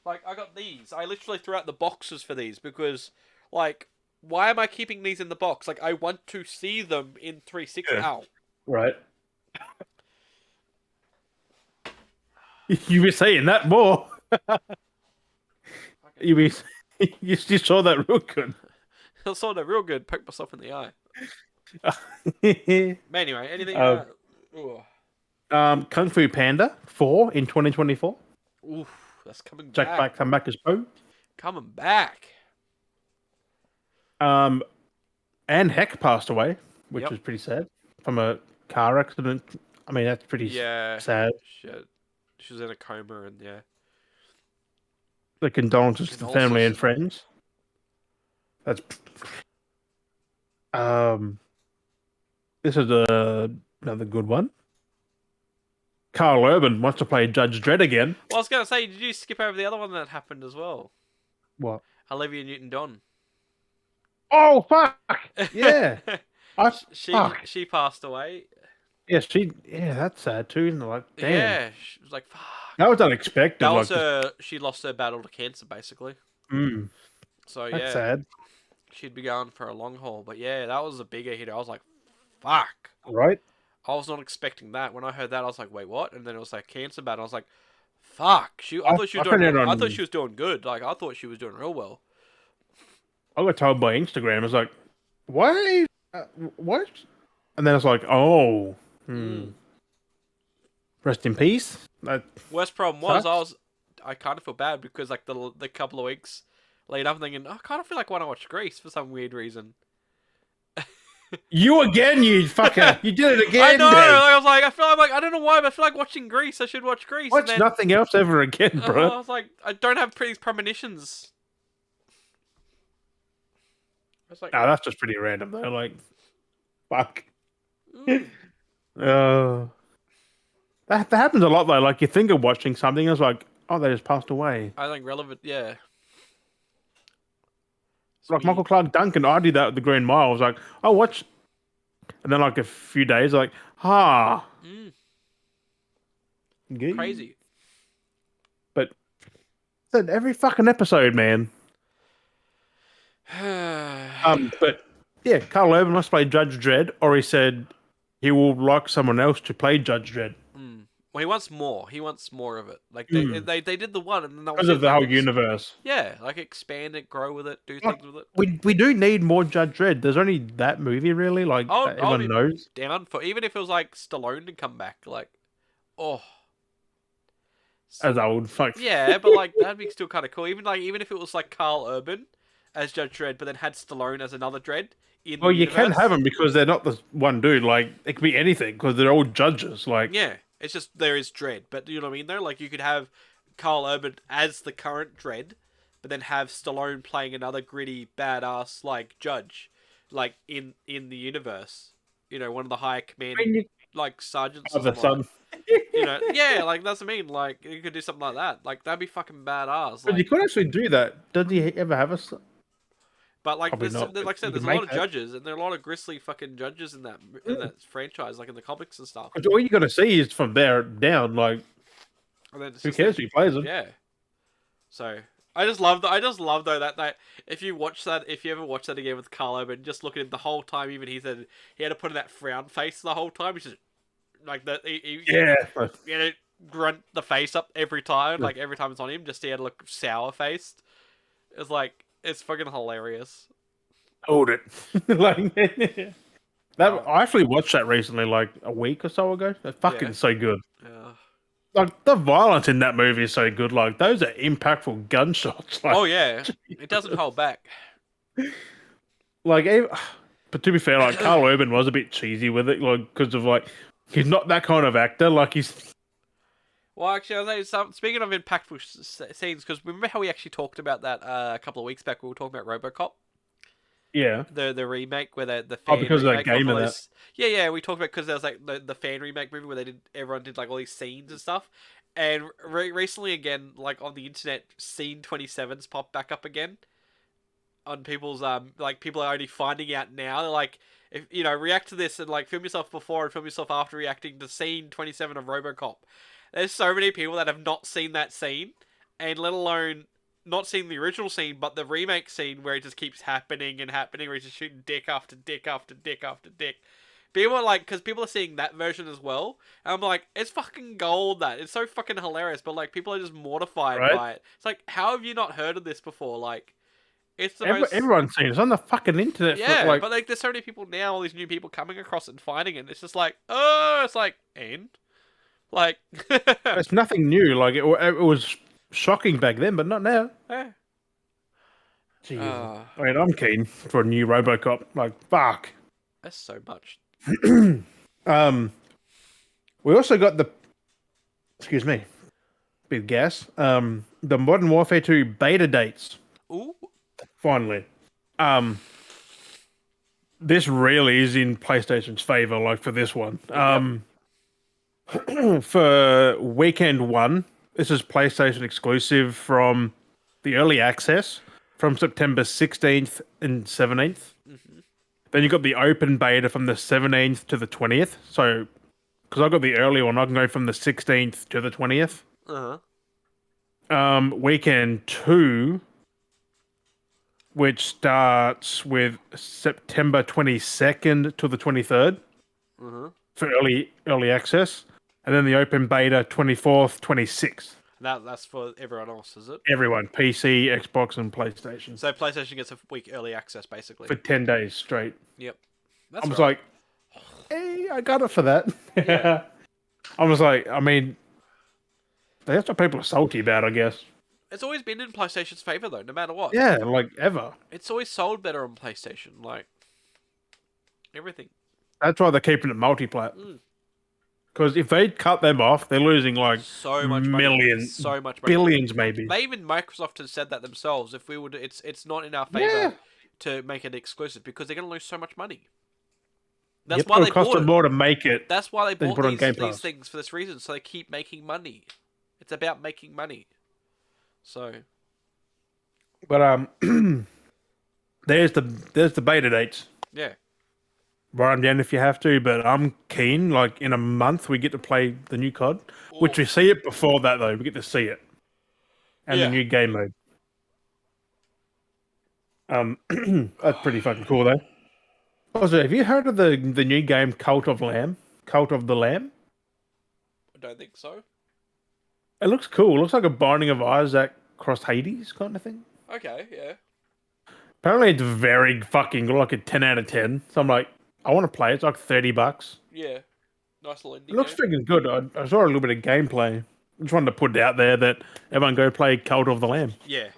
Like, I got these. I literally threw out the boxes for these because, like, why am I keeping these in the box? Like, I want to see them in 360. Yeah. Ow. Right. You were saying that more. You saw that real good. I saw that real good. Poked myself in the eye. But anyway, anything? Kung Fu Panda 4 in 2024. Oof, that's coming Jack back. Black come back as Poe. Coming back. And Heck passed away, which was pretty sad from a car accident. I mean, that's pretty sad. Shit. She was in a coma, and yeah. The condolences to the family and friends. That's this is another good one. Carl Urban wants to play Judge Dredd again. Well, I was going to say, did you skip over the other one that happened as well? What? Olivia Newton-John. Oh, fuck! Yeah. She passed away. Yeah, that's sad too, isn't it? Like, damn. Yeah, she was like, fuck. That was unexpected. That was she lost her battle to cancer, basically. So, that's sad. She'd be going for a long haul. But yeah, that was a bigger hit. I was like, fuck. Right? I was not expecting that. When I heard that, I was like, wait, what? And then it was like cancer battle. I was like, fuck. I thought she was doing good. Like, I thought she was doing real well. I got told by Instagram. I was like, why? What? And then I was like, oh. Rest in peace. Worst problem was I kind of feel bad because like the couple of weeks lead up, I'm thinking I kind of feel like I want to watch Grease for some weird reason. You again, you fucker! You did it again. I know. Like, I don't know why, but I feel like watching Grease. I should watch Grease. Watch nothing else ever again, bro. I was like, I don't have these premonitions. I was like, no, that's just pretty random though. Like, fuck. That happens a lot though. Like you think of watching something, it's like, oh, they just passed away. I think relevant, yeah. Like Michael Clark Duncan, I did that with the Green Mile. I was like, oh, watch, and then like a few days, like, crazy. But every fucking episode, man. But yeah, Carl Urban must play Judge Dredd, or he said he will like someone else to play Judge Dredd. Well, he wants more. He wants more of it. Like they did the one, and then that was because of the whole universe. Yeah, like expand it, grow with it, do things with it. We do need more Judge Dredd. There's only that movie really. Like everyone knows. Down for even if it was like Stallone to come back. Like, as old fuck. Yeah, but like that'd be still kind of cool. Even if it was like Carl Urban as Judge Dredd, but then had Stallone as another Dredd. Well, you can have them because they're not the one dude. Like it could be anything because they're all judges. Like it's just there is Dredd, but you know what I mean though. Like you could have Carl Urban as the current Dredd, but then have Stallone playing another gritty badass like judge, like in the universe. You know, one of the higher commanding like sergeants or something like that. You know, yeah, like that's what I mean. Like you could do something like that. Like that'd be fucking badass. But Like, you could actually do that. Does he ever have a? but like, Probably not. like I said, You there's can a lot make of that. judges, and there are a lot of grisly fucking judges in that franchise, like in the comics and stuff. All you got to see is from there down. Like, And then it's who just cares who plays them? yeah. So I just love though that if you ever watch that again with Carlo, but just look at him the whole time, even he said he had to put in that frown face the whole time. He's just like that. He had to grunt the face up every time, like every time it's on him, just he had to look sour faced. It's like it's fucking hilarious. Hold it. Like that. I actually watched that recently, like a week or so ago. That's fucking so good. Yeah. Like the violence in that movie is so good. Like those are impactful gunshots. Like, Oh yeah, it doesn't hold back. Like, but to be fair, like Carl Urban was a bit cheesy with it, like because of like he's not that kind of actor. Like he's. Well, actually, I was speaking of impactful scenes, because remember how we actually talked about that a couple of weeks back? We were talking about RoboCop. Yeah. The remake where the fan because of that remake game of and that. Yeah, we talked about because there was like the fan remake movie where everyone did like all these scenes and stuff. And recently again, like on the internet, scene 27's popped back up again on people's like people are only finding out now. They're like, if you know, react to this and like film yourself before and film yourself after reacting to scene 27 of RoboCop. There's so many people that have not seen that scene, and let alone not seen the original scene, but the remake scene where it just keeps happening and happening, where he's just shooting dick after dick after dick after dick. People are like, because people are seeing that version as well, and I'm like, it's fucking gold. That it's so fucking hilarious, but like people are just mortified by it. It's like, how have you not heard of this before? Like, it's the most everyone's seen it. It's on the fucking internet. yeah, for, like... but like there's so many people now, all these new people coming across and finding it. And it's just like, oh, it's like and. Like, it's nothing new. Like it was shocking back then, but not now. Yeah. Jeez. I mean, I'm keen for a new RoboCop. Like, fuck. That's so much. We also got the. Excuse me. Big gas. The Modern Warfare 2 beta dates. Ooh. Finally. This really is in PlayStation's favor. Like for this one. For weekend 1, this is PlayStation exclusive from the early access from September 16th and 17th. Mm-hmm. Then you got the open beta from the 17th to the 20th. So, because I got the early one, I can go from the 16th to the 20th. Weekend 2, which starts with September 22nd to the 23rd for early access. And then the open beta, 24th, 26th. That's for everyone else, is it? Everyone. PC, Xbox, and PlayStation. So PlayStation gets a week early access, basically. For 10 days straight. Yep. I was like, hey, I got it for that. Yeah. I was like, I mean, that's what people are salty about, I guess. It's always been in PlayStation's favor, though, no matter what. Yeah, like, ever. It's always sold better on PlayStation. Like, everything. That's why they're keeping it multiplat. Because if they cut them off, they're losing like so much millions, money. So much money. Billions, maybe. They even Microsoft has said that themselves. If we would, it's not in our favor to make it exclusive because they're going to lose so much money. That's why they cost bought them it. more to make it. That's why they bought these things for this reason, so they keep making money. It's about making money. So, but there's the beta dates. Yeah. Write them down if you have to, but I'm keen. Like in a month, we get to play the new COD, which we see it before that though. We get to see it and the new game mode. That's pretty fucking cool though. Also, have you heard of the new game Cult of the Lamb? I don't think so. It looks cool. It looks like a Binding of Isaac cross Hades kind of thing. Okay, yeah. Apparently, it's very fucking like a 10 out of 10. So I'm like, I want to play it. It's like $30. Yeah. Nice little indie It looks game. freaking good. I saw a little bit of gameplay. I just wanted to put it out there that everyone go play Cult of the Lamb. Yeah.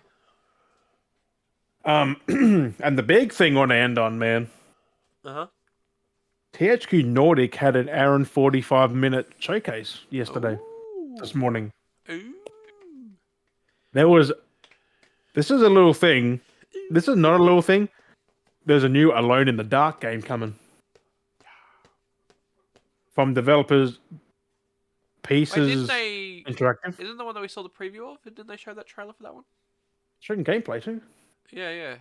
And the big thing I want to end on, man. THQ Nordic had an hour and 45-minute showcase yesterday. This morning. Ooh. There was This is a little thing. This is not a little thing. There's a new Alone in the Dark game coming from developers Pieces Interactive. Isn't the one that we saw the preview of? Didn't they show that trailer for that one? Showing gameplay too. Yeah.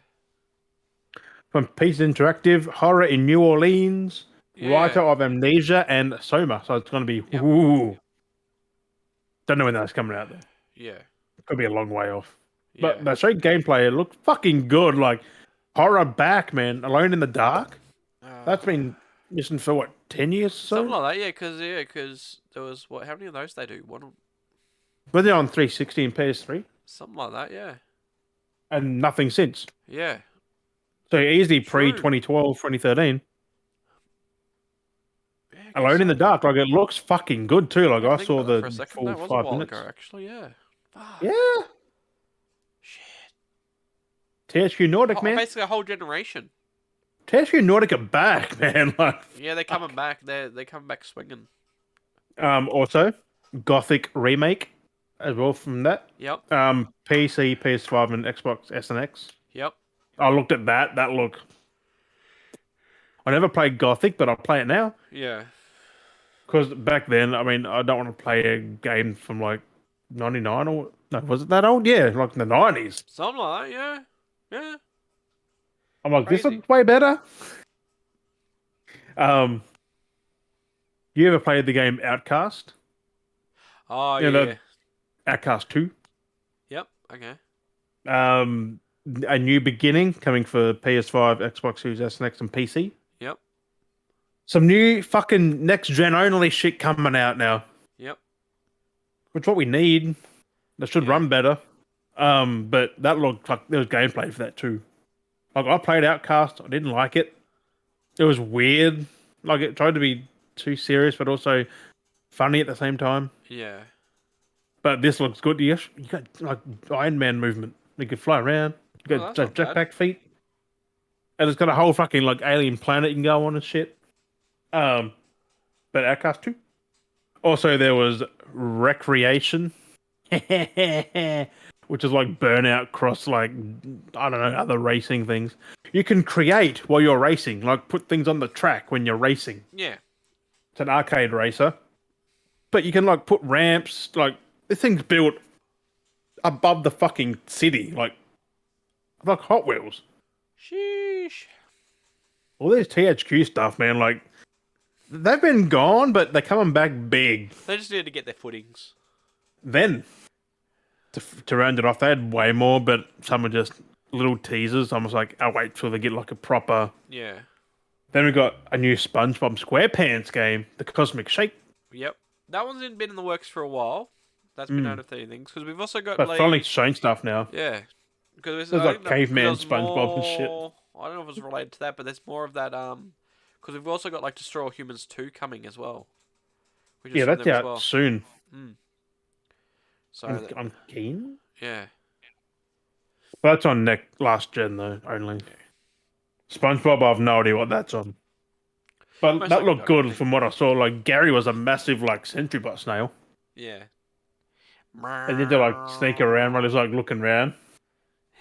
From Pieces Interactive, horror in New Orleans, Yeah. writer of Amnesia and Soma. So it's going to be. Yep. Ooh. Don't know when that's coming out though. Yeah. Could be a long way off. Yeah. But they showed gameplay. It looked fucking good. Like horror back, man. Alone in the Dark. That's been missing for what 10 years or so. Something like that. Yeah, because there was what? How many of those they do? One. Were they on 360 and PS3? Something like that. Yeah. And nothing since. Yeah. So easily pre 2012, 2013. Yeah, Alone in the Dark, like it looks fucking good too. Like I saw the for a second. full That was 5 a while minutes. ago, actually. Yeah. Fuck. Yeah. Shit. THQ Nordic, man. Basically a whole generation. THQ Nordic are back, man. Like, yeah, they're coming back. They're coming back swinging. Also, Gothic remake as well from that. Yep. PC, PS5, and Xbox S and X. Yep. I looked at that. That look. I never played Gothic, but I'll play it now. Yeah. Because back then, I mean, I don't want to play a game from like 99 or no, was it that old? Yeah, like the 90s. Something like that. Yeah. I'm like, Crazy. this looks way better. You ever played the game Outcast? Oh You yeah. know, Outcast 2. Yep. Okay. A New Beginning coming for PS5, Xbox Series S and X, and PC. Yep. Some new fucking next gen only shit coming out now. Yep. Which is what we need. That should run better. But that looked like there was gameplay for that too. Like I played Outcast, I didn't like it. It was weird. Like it tried to be too serious, but also funny at the same time. Yeah. But this looks good. You got like Iron Man movement. You can fly around. You got jetpack feet. And it's got a whole fucking like alien planet you can go on and shit. But Outcast 2. Also, there was Recreation, which is like Burnout cross like I don't know other racing things. You can create while you're racing, like put things on the track when you're racing. Yeah. It's an arcade racer, but you can like put ramps. Like this thing's built above the fucking city, like Hot Wheels. Sheesh. All this THQ stuff, man. Like they've been gone, but they're coming back big. They just need to get their footings. Then to round it off, they had way more, but some were just little teasers. I was like, I'll wait till they get like a proper. Yeah. Then we got a new SpongeBob SquarePants game, The Cosmic Shake. Yep. That one's been in the works for a while. That's been out of things because we've also got. But like, finally showing stuff now. Yeah. Because there's like caveman SpongeBob and shit. I don't know if it's related to that, but there's more of that. Because we've also got like Destroy All Humans 2 coming as well. Yeah, that's out soon. So I'm keen. Yeah. But that's on last gen though only. Yeah. SpongeBob, I have no idea what that's on. But that looked good from what I saw. Like Gary was a massive like sentry bot snail. Yeah. And then to like sneak around while he's like looking around.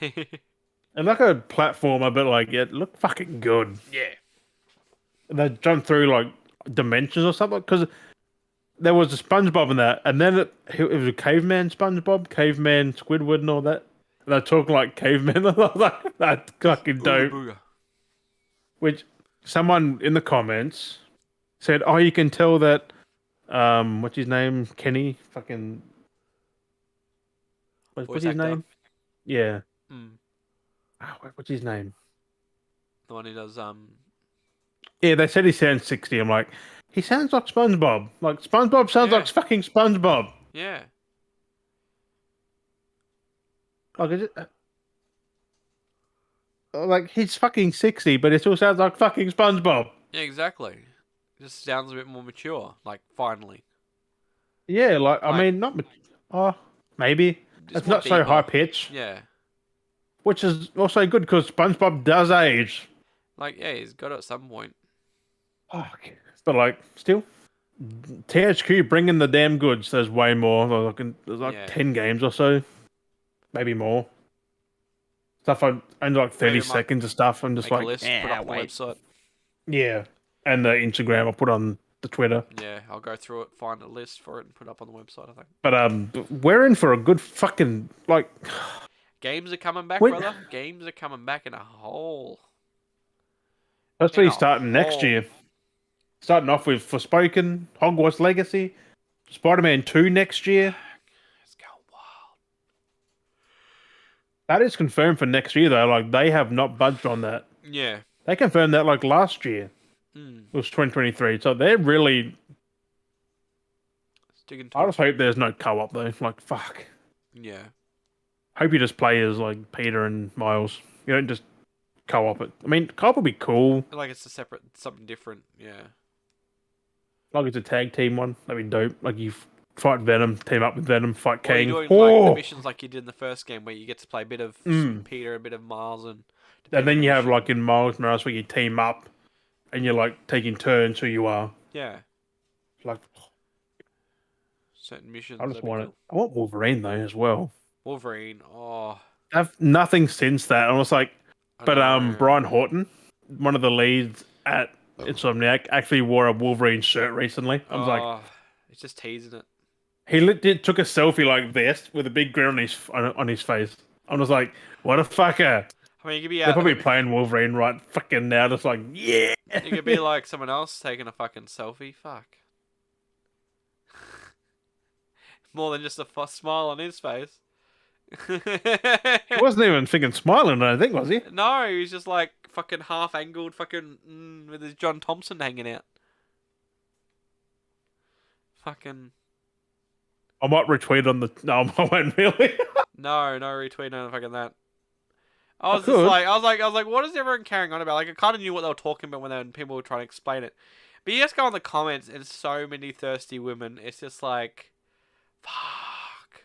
And like a platformer, but like it looked fucking good. Yeah. And they jumped through like dimensions or something because there was a SpongeBob in that, and then it was a caveman SpongeBob, caveman Squidward, and all that. And they're talking like cavemen. I was like, that's fucking dope. Ooga. Which someone in the comments said, "Oh, you can tell that." What's his name? Kenny. Fucking. What's his name? Yeah. What's his name? The one who does Yeah, they said he sounds 60. I'm like, he sounds like SpongeBob. Like SpongeBob sounds like fucking SpongeBob. Yeah. Like he's fucking 60, but it still sounds like fucking SpongeBob. Yeah, exactly. It just sounds a bit more mature. Like finally. Yeah, like I mean, not. Maybe it's not so high pitched. Yeah. Which is also good because SpongeBob does age. Like, yeah, he's got it at some point. Fuck. But like, still, THQ bringing the damn goods. There's way more. There's like 10 games or so, maybe more. stuff I only like 30 Maybe seconds of stuff. I'm just make a like, list, put up on the website. Yeah, and the Instagram. I'll put on the Twitter. Yeah, I'll go through it, find a list for it, and put it up on the website. I think. But we're in for a good fucking like. Games are coming back, Wait. brother. Games are coming back in a hole. Especially starting next year. Starting off with Forspoken, Hogwarts Legacy, Spider-Man 2 next year. It's going wild. That is confirmed for next year, though. Like, they have not budged on that. Yeah. They confirmed that, like, last year. It was 2023. So they're really... I just hope there's no co-op, though. Like, fuck. Yeah. Hope you just play as, like, Peter and Miles. You don't just co-op it. I mean, co-op would be cool. Like, it's a separate... Something different. Yeah. Like, it's a tag team one. That'd be dope. Like, you fight Venom, team up with Venom, fight Kang. You're doing, like, the missions like you did in the first game, where you get to play a bit of Peter, a bit of Miles, and then you have, like, in Miles Morales, where you team up, and you're, like, taking turns who you are. Yeah. Like... Certain missions. I just want it. I want Wolverine, though, as well. Wolverine, oh. I've nothing since that. I was like... But, Brian Horton, one of the leads at Insomniac, actually wore a Wolverine shirt recently. I was like... He's just teasing it. He took a selfie like this with a big grin on his face. I was like, what a fucker. I mean, you could be They're probably playing Wolverine right fucking now, just like, yeah. You could be like someone else taking a fucking selfie. Fuck. More than just a smile on his face. He wasn't even thinking smiling, I don't think, was he? No, he was just like fucking half-angled, fucking with his John Thompson hanging out. Fucking. I might retweet on the... No, I won't really. No retweet on fucking that. I was like, what is everyone carrying on about? Like, I kind of knew what they were talking about when people were trying to explain it. But you just go in the comments and so many thirsty women. It's just like, fuck.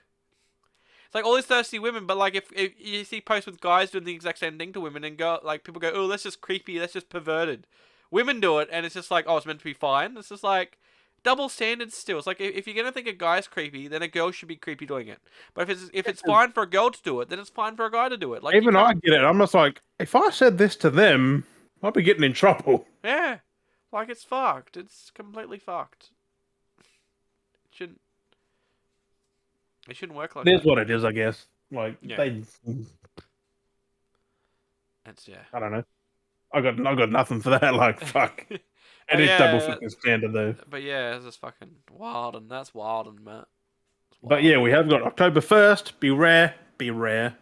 It's like all these thirsty women, but like if you see posts with guys doing the exact same thing to women and people go, oh, that's just creepy, that's just perverted. Women do it and it's just like, oh, it's meant to be fine. It's just like double standards still. It's like if you're gonna think a guy's creepy, then a girl should be creepy doing it. But if it's fine for a girl to do it, then it's fine for a guy to do it. Like even I get it. I'm just like, if I said this to them, I'd be getting in trouble. Yeah, like it's fucked. It's completely fucked. It shouldn't work like that. It is what it is, I guess. Like it's I don't know. I got nothing for that. Like fuck. It is double fucking standard though. But yeah, it's just fucking wild, and that's wild, and Matt. But yeah, we have got October 1st. Beware for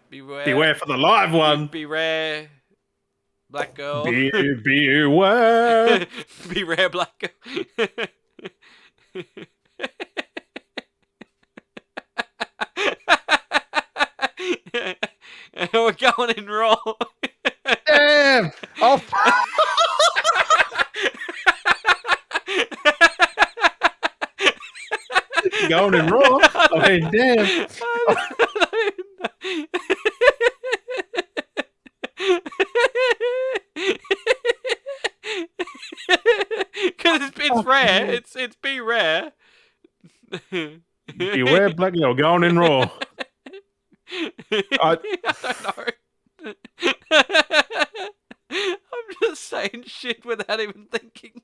the live one. Beware, black girl. Beware. Beware, black girl. We're going in raw. Damn! Oh. Going in raw. I mean, damn. Because it's rare. It's be rare. Beware, black girl. Going in raw. I don't know. I'm just saying shit without even thinking.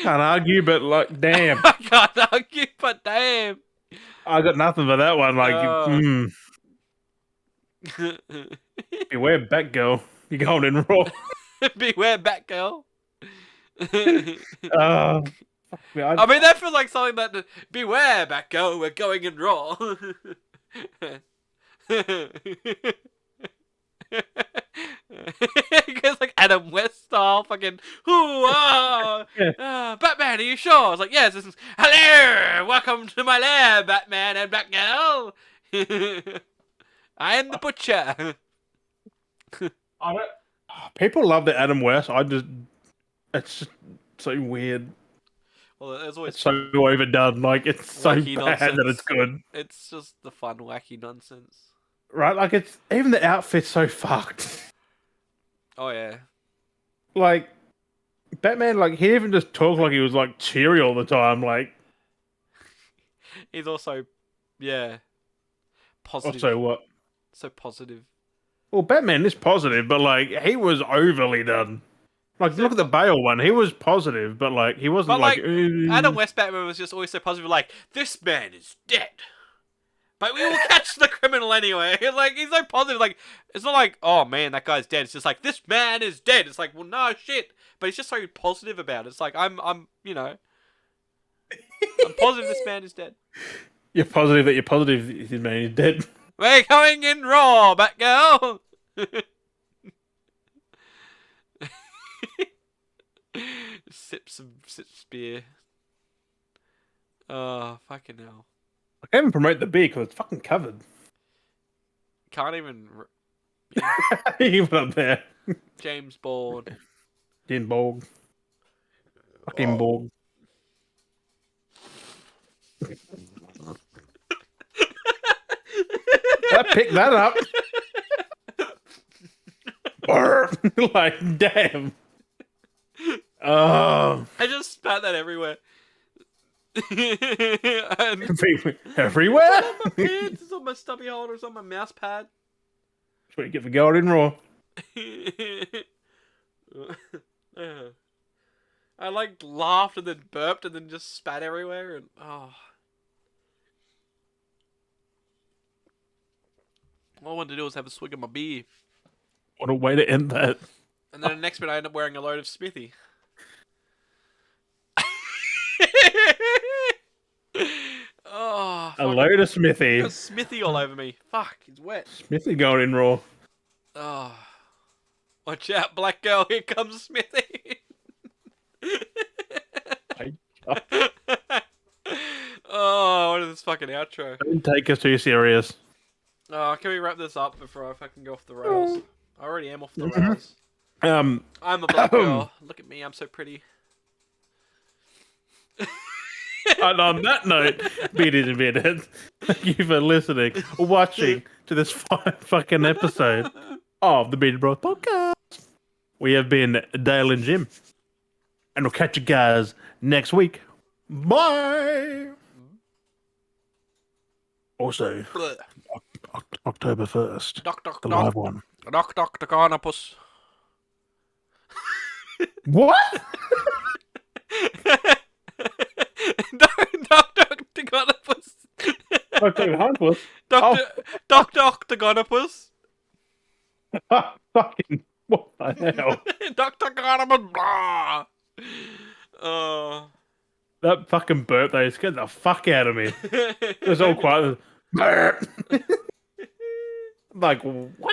Can't argue, but like, damn. I can't argue, but damn. I got nothing for that one. Like, beware, Batgirl. You're going in raw. Beware, Batgirl. I mean, that feels like something that. Beware, Batgirl. We're going in raw. It's like Adam West style, fucking Batman, are you sure? I was like, yes. This is hello, welcome to my lair, Batman and Batgirl. I am the butcher. People love the Adam West. It's just so weird. Well, there's always it's so overdone. Like it's so bad nonsense. that it's good. It's just the fun, wacky nonsense. Right, like it's even the outfit's so fucked. Oh yeah. Like Batman, like he even just talked like he was like cheery all the time. Like he's also, yeah. positive. Also, what? So positive. Well, Batman is positive, but like he was overly done. Like, look at the Bale one. He was positive, but like he wasn't But like Adam West Batman was just always so positive. Like, this man is dead, but we will catch the criminal anyway. Like, he's so positive. Like, it's not like, oh man, that guy's dead. It's just like, this man is dead. It's like, well, no shit. But he's just so positive about it. It's like, I'm you know, I'm positive this man is dead. You're positive that you're positive this man is dead. We're going in raw, Batgirl. Sips beer. Oh, fucking hell. I can't even promote the beer because it's fucking covered. Can't even. You put up there. James Bond. Jim Borg. Fucking Borg. I picked that up. Like, damn. Oh. I just spat that everywhere. Everywhere? It's on my pants, it's on my stubby holder, it's on my mouse pad. That's what you get for going raw. I like laughed and then burped and then just spat everywhere and oh. All I wanted to do was have a swig of my beer. What a way to end that. And then the next bit I end up wearing a load of Smithy. Oh, a load of Smithy. Got Smithy all over me. Fuck, he's wet. Smithy going in raw. Oh. Watch out, black girl, here comes Smithy. Oh, what is this fucking outro? Don't take us too serious. Oh, can we wrap this up before I fucking go off the rails? I already am off the rails. I'm a black girl. Look at me, I'm so pretty. And on that note, Beardies and Beardettes, thank you for listening or watching to this fucking episode of the Beardy Bros podcast. We have been Dale and Jim. And we'll catch you guys next week. Bye! Also, October 1st, the live one. Doc, carnapus. What? Doctor Gonopus. October Huntworth? Doctor Gonopus. Fucking, what the hell? Doctor Gonopus. Blah. Oh. That fucking burp, though, scared the fuck out of me. It was all quiet. Like, what?